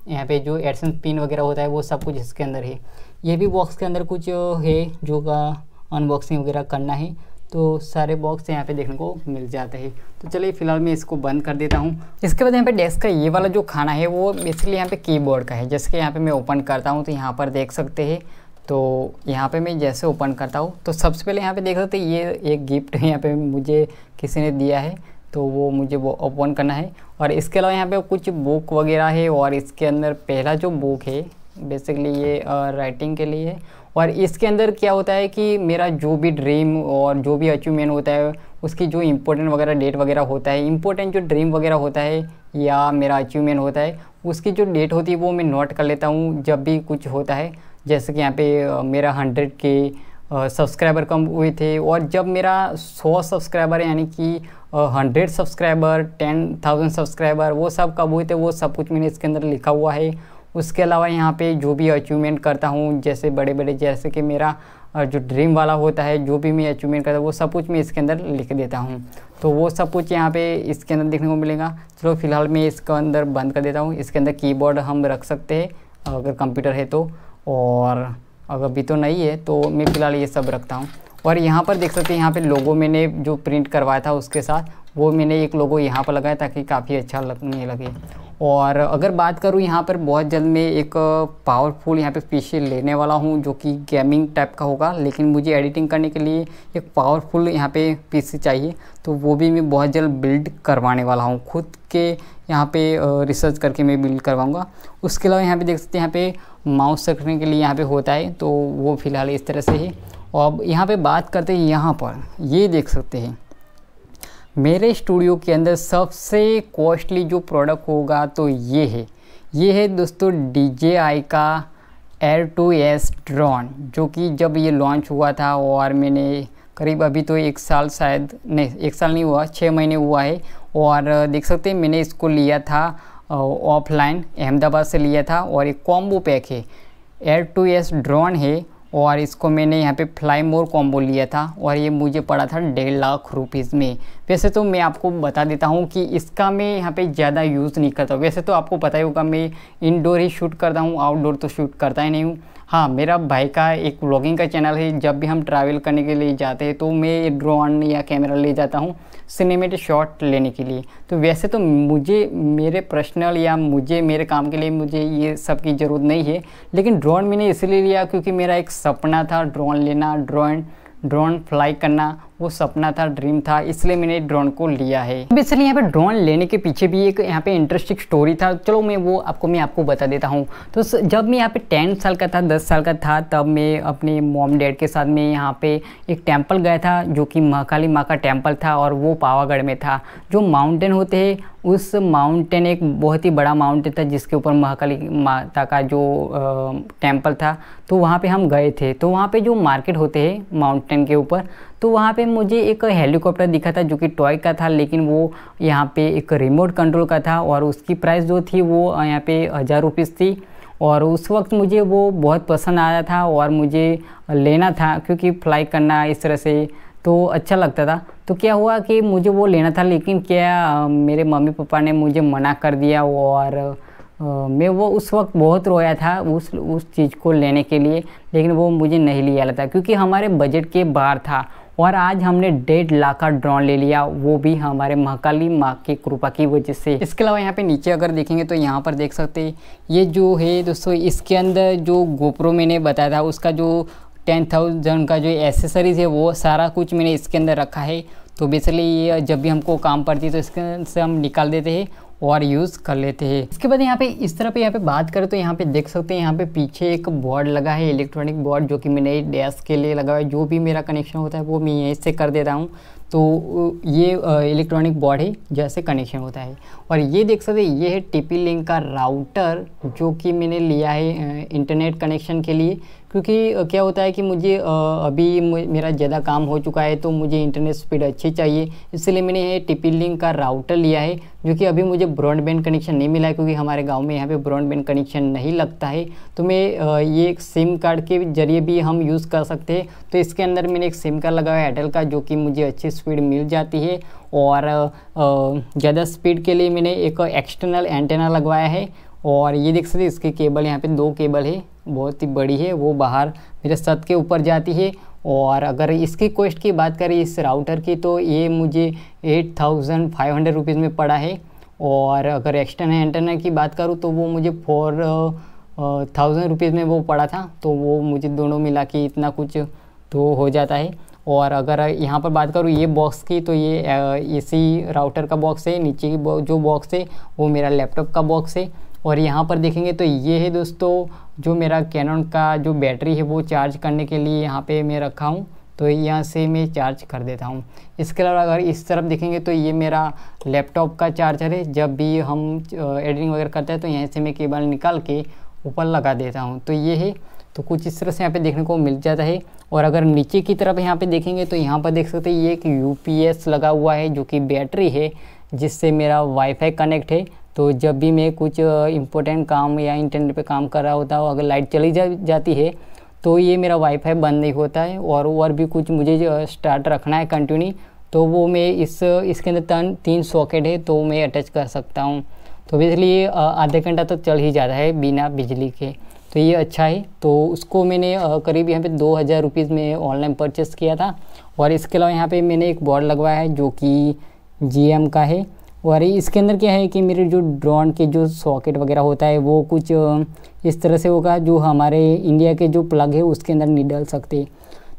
यहाँ पे जो एडसेंस पिन वगैरह होता है वो सब कुछ इसके अंदर है। ये भी बॉक्स के अंदर कुछ है जो का अनबॉक्सिंग वगैरह करना है, तो सारे बॉक्स यहाँ पे देखने को मिल जाते हैं। तो चलिए फ़िलहाल मैं इसको बंद कर देता हूँ। इसके बाद यहाँ पे डेस्क का ये वाला जो खाना है वो बेसिकली यहाँ पे कीबोर्ड का है। जैसे कि यहाँ पे मैं ओपन करता हूँ तो यहाँ पर देख सकते हैं, तो यहाँ पे मैं जैसे ओपन करता हूँ तो सबसे पहले यहाँ पे देख सकते हैं ये एक गिफ्ट यहाँ पे मुझे किसी ने दिया है, तो वो मुझे वो ओपन करना है। और इसके अलावा यहाँ पे कुछ बुक वगैरह है और इसके अंदर पहला जो बुक है बेसिकली ये राइटिंग के लिए है। और इसके अंदर क्या होता है कि मेरा जो भी ड्रीम और जो भी अचीवमेंट होता है उसकी जो इम्पोर्टेंट वगैरह डेट वगैरह होता है, इम्पोर्टेंट जो ड्रीम वगैरह होता है या मेरा अचीवमेंट होता है उसकी जो डेट होती है वो मैं नोट कर लेता हूँ जब भी कुछ होता है। जैसे कि यहाँ पे मेरा 100 के सब्सक्राइबर कम हुए थे, और जब मेरा 100 सब्सक्राइबर यानी कि 100 सब्सक्राइबर, 10,000 सब्सक्राइबर वो सब कब हुए थे वो सब कुछ मैंने इसके अंदर लिखा हुआ है। उसके अलावा यहाँ पे जो भी अचीवमेंट करता हूँ जैसे बड़े बड़े, जैसे कि मेरा जो ड्रीम वाला होता है, जो भी मैं अचीवमेंट करता हूँ वो सब कुछ मैं इसके अंदर लिख देता हूँ। तो वो सब कुछ यहाँ पे इसके अंदर देखने को मिलेगा। चलो फिलहाल मैं इसके अंदर बंद कर देता हूँ। इसके अंदर कीबोर्ड हम रख सकते हैं अगर कंप्यूटर है तो, और अगर अभी तो नहीं है तो मैं फ़िलहाल ये सब रखता हूँ। और यहाँ पर देख सकते हैं यहाँ पे लोगो मैंने जो प्रिंट करवाया था उसके साथ वो मैंने एक लोगो यहाँ पर लगाया ताकि काफ़ी अच्छा लगने लगे। और अगर बात करूँ यहाँ पर बहुत जल्द मैं एक पावरफुल यहाँ पे पीसी लेने वाला हूँ जो कि गेमिंग टाइप का होगा, लेकिन मुझे एडिटिंग करने के लिए एक पावरफुल यहाँ पे पीसी चाहिए, तो वो भी मैं बहुत जल्द बिल्ड करवाने वाला हूँ। खुद के यहाँ पे रिसर्च करके मैं बिल्ड करवाऊँगा। उसके अलावा यहाँ पे देख सकते हैं यहाँ पे माउस रखने के लिए यहाँ पे होता है, तो वो फ़िलहाल इस तरह से है। और अब यहाँ पे बात करते हैं, यहाँ पर ये देख सकते हैं मेरे स्टूडियो के अंदर सबसे कॉस्टली जो प्रोडक्ट होगा तो ये है दोस्तों DJI का Air 2S ड्रोन, जो कि जब ये लॉन्च हुआ था और मैंने करीब अभी तो 1 साल, शायद नहीं 1 साल नहीं हुआ, 6 महीने हुआ है। और देख सकते हैं मैंने इसको लिया था ऑफलाइन, अहमदाबाद से लिया था, और एक कॉम्बो पैक है, Air 2S ड्रोन है, और इसको मैंने यहाँ पे फ्लाई मोर कॉम्बो लिया था और ये मुझे पड़ा था 1.5 लाख रुपीज़ में। वैसे तो मैं आपको बता देता हूँ कि इसका मैं यहाँ पे ज़्यादा यूज़ नहीं करता। वैसे तो आपको पता ही होगा मैं इंडोर ही शूट करता हूँ, आउटडोर तो शूट करता ही नहीं हूँ। हाँ, मेरा भाई का एक व्लॉगिंग का चैनल है, जब भी हम ट्रैवल करने के लिए जाते हैं तो मैं ड्रोन या कैमरा ले जाता हूँ सिनेमेटिक शॉट लेने के लिए। तो वैसे तो मुझे मेरे पर्सनल या मुझे मेरे काम के लिए मुझे ये सब की ज़रूरत नहीं है, लेकिन ड्रोन मैंने इसलिए लिया क्योंकि मेरा एक सपना था ड्रोन लेना, ड्रोन फ्लाई करना, वो सपना था, ड्रीम था, इसलिए मैंने ड्रोन को लिया है। अब इसलिए यहाँ पे ड्रोन लेने के पीछे भी एक यहाँ पे इंटरेस्टिंग स्टोरी था। चलो मैं आपको बता देता हूँ। तो जब मैं यहाँ पे 10 साल का था, 10 साल का था, तब मैं अपने मॉम डैड के साथ में यहाँ पे एक टेम्पल गया था जो कि महाकाली माँ का टेम्पल था, और वो पावागढ़ में था। जो माउंटेन होते हैं उस माउंटेन एक बहुत ही बड़ा माउंटेन था जिसके ऊपर महाकाली माता का जो टेम्पल था, तो वहाँ पे हम गए थे। तो वहाँ पे जो मार्केट होते हैं माउंटेन के ऊपर, तो वहाँ पे मुझे एक हेलीकॉप्टर दिखा था जो कि टॉय का था, लेकिन वो यहाँ पे एक रिमोट कंट्रोल का था, और उसकी प्राइस जो थी वो यहाँ पे 1000 रुपीज़ थी। और उस वक्त मुझे वो बहुत पसंद आया था और मुझे लेना था क्योंकि फ्लाई करना इस तरह से तो अच्छा लगता था। तो क्या हुआ कि मुझे वो लेना था, लेकिन क्या मेरे मम्मी पापा ने मुझे मना कर दिया, और मैं वो उस वक्त बहुत रोया था उस चीज़ को लेने के लिए, लेकिन वो मुझे नहीं लिया था क्योंकि हमारे बजट के बाहर था। और आज हमने 1.5 लाख का ड्रोन ले लिया, वो भी हमारे महाकाली माँ की कृपा की वजह से। इसके अलावा यहाँ पे नीचे अगर देखेंगे तो यहाँ पर देख सकते हैं ये जो है दोस्तों, इसके अंदर जो गोप्रो मैंने बताया था उसका जो 10,000 का जो एसेसरीज़ है वो सारा कुछ मैंने इसके अंदर रखा है। तो बेसिकली ये जब भी हमको काम पड़ती है तो इसके से हम निकाल देते हैं और यूज़ कर लेते हैं। इसके बाद यहाँ पे इस तरह पे यहाँ पे बात करें तो यहाँ पे देख सकते हैं यहाँ पे पीछे एक बोर्ड लगा है, इलेक्ट्रॉनिक बोर्ड, जो कि मैंने डैश के लिए लगा है। जो भी मेरा कनेक्शन होता है वो मैं यहीं से कर देता हूँ। तो ये इलेक्ट्रॉनिक बोर्ड है जैसे कनेक्शन होता है। और ये देख सकते हैं ये है TP-Link का राउटर जो कि मैंने लिया है इंटरनेट कनेक्शन के लिए, क्योंकि क्या होता है कि मुझे अभी मेरा ज़्यादा काम हो चुका है तो मुझे इंटरनेट स्पीड अच्छी चाहिए, इसलिए मैंने ये TP-Link का राउटर लिया है, जो कि अभी मुझे ब्रॉडबैंड कनेक्शन नहीं मिला है क्योंकि हमारे गांव में यहाँ पे ब्रॉडबैंड कनेक्शन नहीं लगता है। तो मैं ये एक सिम कार्ड के जरिए भी हम यूज़ कर सकते हैं। तो इसके अंदर मैंने एक सिम कार्ड लगाया है एयरटेल का, जो कि मुझे अच्छी स्पीड मिल जाती है। और ज़्यादा स्पीड के लिए मैंने एक एक्सटर्नल एंटेना लगवाया है। और ये देख सकते हैं इसके केबल, यहाँ पे 2 केबल है, बहुत ही बड़ी है, वो बाहर मेरे छत के ऊपर जाती है। और अगर इसकी कॉस्ट की बात करें इस राउटर की, तो ये मुझे 8,500 रुपीज़ में पड़ा है। और अगर एक्सटर्नल एंटेना की बात करूँ तो वो मुझे 4,000 रुपीज़ में वो पड़ा था। तो वो मुझे दोनों मिला के इतना कुछ तो हो जाता है। और अगर यहाँ पर बात करूँ ये बॉक्स की, तो ये इसी राउटर का बॉक्स है, नीचे की जो बॉक्स है वो मेरा लैपटॉप का बॉक्स है। और यहाँ पर देखेंगे तो ये है दोस्तों जो मेरा कैनन का जो बैटरी है वो चार्ज करने के लिए यहाँ पे मैं रखा हूँ, तो यहाँ से मैं चार्ज कर देता हूँ। इसके अलावा अगर इस तरफ देखेंगे तो ये मेरा लैपटॉप का चार्जर है। जब भी हम एडिटिंग वगैरह करते हैं तो यहाँ से मैं केबल निकाल के ऊपर लगा देता हूँ। तो ये है, तो कुछ इस तरह से यहाँ पे देखने को मिल जाता है। और अगर नीचे की तरफ यहाँ पे देखेंगे तो यहाँ पर देख सकते हैं ये एक UPS लगा हुआ है जो कि बैटरी है, जिससे मेरा वाईफाई कनेक्ट है। तो जब भी मैं कुछ इम्पोर्टेंट काम या इंटरनेट पे काम कर रहा होता हूँ, अगर लाइट चली जाती है तो ये मेरा वाईफाई बंद नहीं होता है। और भी कुछ मुझे स्टार्ट रखना है कंटिन्यू, तो वो मैं इसके अंदर 3 सॉकेट है तो मैं अटैच कर सकता हूँ। तो बेसिकली ये आधे घंटा तो चल ही जाता है बिना बिजली के, तो ये अच्छा है। तो उसको मैंने करीब यहाँ पे 2000 रुपीज़ में ऑनलाइन परचेस किया था। और इसके अलावा यहाँ पे मैंने एक बोर्ड लगवाया है जो कि GM का है। और इसके अंदर क्या है कि मेरे जो ड्रोन के जो सॉकेट वगैरह होता है वो कुछ इस तरह से होगा जो हमारे इंडिया के जो प्लग है उसके अंदर नहीं डाल सकते।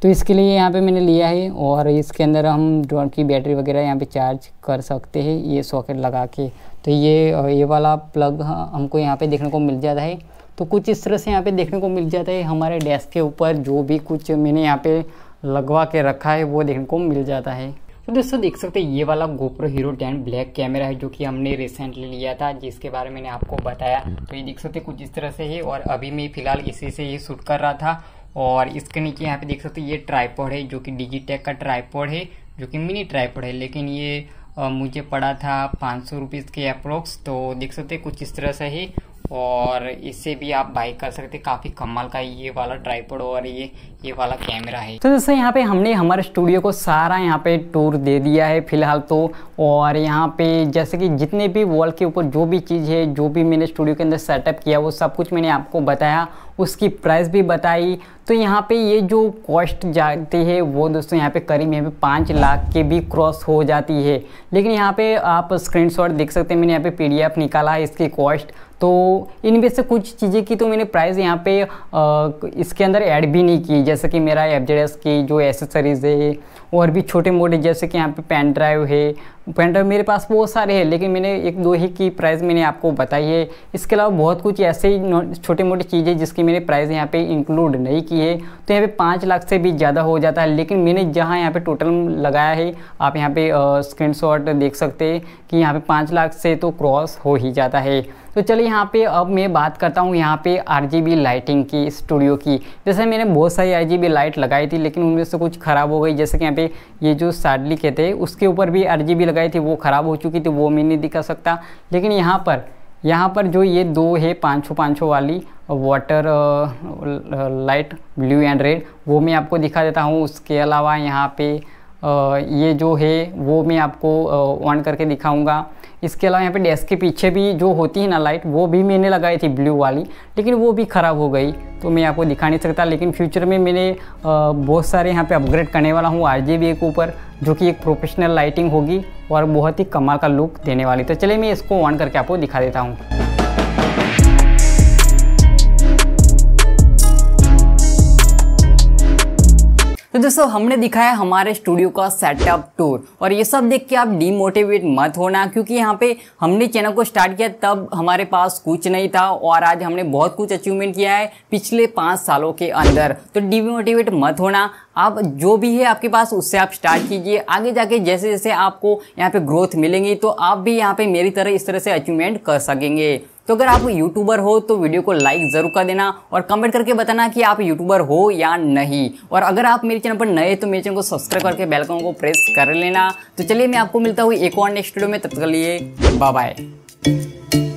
तो इसके लिए यहाँ पे मैंने लिया है। और इसके अंदर हम ड्रोन की बैटरी वगैरह यहाँ पे चार्ज कर सकते हैं ये सॉकेट लगा के। तो ये वाला प्लग हमको यहाँ पे देखने को मिल जाता है। तो कुछ इस तरह से यहाँ पे देखने को मिल जाता है। हमारे डेस्क के ऊपर जो भी कुछ मैंने यहाँ पे लगवा के रखा है वो देखने को मिल जाता है। तो दोस्तों देख सकते हैं ये वाला GoPro Hero 10 ब्लैक कैमरा है जो कि हमने रिसेंटली लिया था, जिसके बारे में मैंने आपको बताया। तो ये देख सकते हैं कुछ इस तरह से है। और अभी मैं फिलहाल इसी से ये शूट कर रहा था। और इसके नीचे यहाँ पे देख सकते हैं ये ट्राइपॉड है जो कि डिजिटेक का ट्राइपॉड है, जो कि मिनी ट्राइपॉड है, लेकिन ये मुझे पड़ा था 500 रुपीज़ के अप्रोक्स। तो देख सकते हैं कुछ इस तरह से है। और इससे भी आप बाई कर सकते, काफ़ी कमाल का ये वाला ट्राइपॉड और ये वाला कैमरा है। तो दोस्तों यहाँ पे हमने हमारे स्टूडियो को सारा यहाँ पे टूर दे दिया है फिलहाल तो। और यहाँ पे जैसे कि जितने भी वॉल के ऊपर जो भी चीज़ है, जो भी मैंने स्टूडियो के अंदर सेटअप किया, वो सब कुछ मैंने आपको बताया, उसकी प्राइस भी बताई। तो यहाँ पे ये जो कॉस्ट जाती है वो दोस्तों यहाँ पे करीब यहाँ पे 5 लाख के भी क्रॉस हो जाती है। लेकिन यहाँ पे आप स्क्रीनशॉट देख सकते हैं, मैंने यहाँ पे PDF निकाला है इसकी कॉस्ट। तो इनमें से कुछ चीज़ें की तो मैंने प्राइस यहाँ पे इसके अंदर ऐड भी नहीं की, जैसे कि मेरा FZS की जो एसेसरीज़ है, और भी छोटे मोटे जैसे कि यहाँ पे पेन ड्राइव है। पेन ड्राइव मेरे पास बहुत सारे हैं, लेकिन मैंने 1-2 ही की प्राइस मैंने आपको बताई है। इसके अलावा बहुत कुछ ऐसे ही छोटे मोटे चीज़ें जिसकी मैंने प्राइस यहाँ पे इंक्लूड नहीं की है। तो यहाँ पे 5 लाख से भी ज़्यादा हो जाता है। लेकिन मैंने जहाँ यहाँ पे टोटल लगाया है, आप यहाँ पे स्क्रीनशॉट देख सकते हैं कि यहाँ पे 5 लाख से तो क्रॉस हो ही जाता है। तो चलिए यहाँ पे अब मैं बात करता हूँ यहाँ पे RGB लाइटिंग की स्टूडियो की। जैसे मैंने बहुत सारी RGB लाइट लगाई थी, लेकिन उनमें से कुछ ख़राब हो गई। जैसे कि यहाँ पे ये जो साडली कहते हैं उसके ऊपर भी RGB लगाई थी, वो ख़राब हो चुकी थी, वो मैं नहीं दिखा सकता। लेकिन यहाँ पर जो ये 2 है 500 वाली water light blue and red, वो मैं आपको दिखा देता हूँ। उसके अलावा यहाँ पे ये जो है वो मैं आपको ऑन करके दिखाऊंगा। इसके अलावा यहाँ पे डेस्क के पीछे भी जो होती है ना लाइट, वो भी मैंने लगाई थी ब्लू वाली, लेकिन वो भी ख़राब हो गई, तो मैं आपको दिखा नहीं सकता। लेकिन फ्यूचर में मैंने बहुत सारे यहाँ पे अपग्रेड करने वाला हूँ RGB के ऊपर, जो कि एक प्रोफेशनल लाइटिंग होगी और बहुत ही कमाल का लुक देने वाली। तो चलिए मैं इसको ऑन करके आपको दिखा देता हूँ। तो दोस्तों हमने दिखाया हमारे स्टूडियो का सेटअप टूर, और ये सब देख के आप डीमोटिवेट मत होना, क्योंकि यहाँ पे हमने चैनल को स्टार्ट किया तब हमारे पास कुछ नहीं था, और आज हमने बहुत कुछ अचीवमेंट किया है पिछले 5 सालों के अंदर। तो डीमोटिवेट मत होना, आप जो भी है आपके पास उससे आप स्टार्ट कीजिए। आगे जाके जैसे जैसे आपको यहाँ पे ग्रोथ मिलेंगी तो आप भी यहाँ पे मेरी तरह इस तरह से अचीवमेंट कर सकेंगे। तो अगर आप यूट्यूबर हो तो वीडियो को लाइक ज़रूर कर देना और कमेंट करके बताना कि आप यूट्यूबर हो या नहीं। और अगर आप मेरे चैनल पर नए तो मेरे चैनल को सब्सक्राइब करके बेल आइकन को प्रेस कर लेना। तो चलिए मैं आपको मिलता हूँ एक और नेक्स्ट वीडियो में, तब तक के लिए बाय बाय।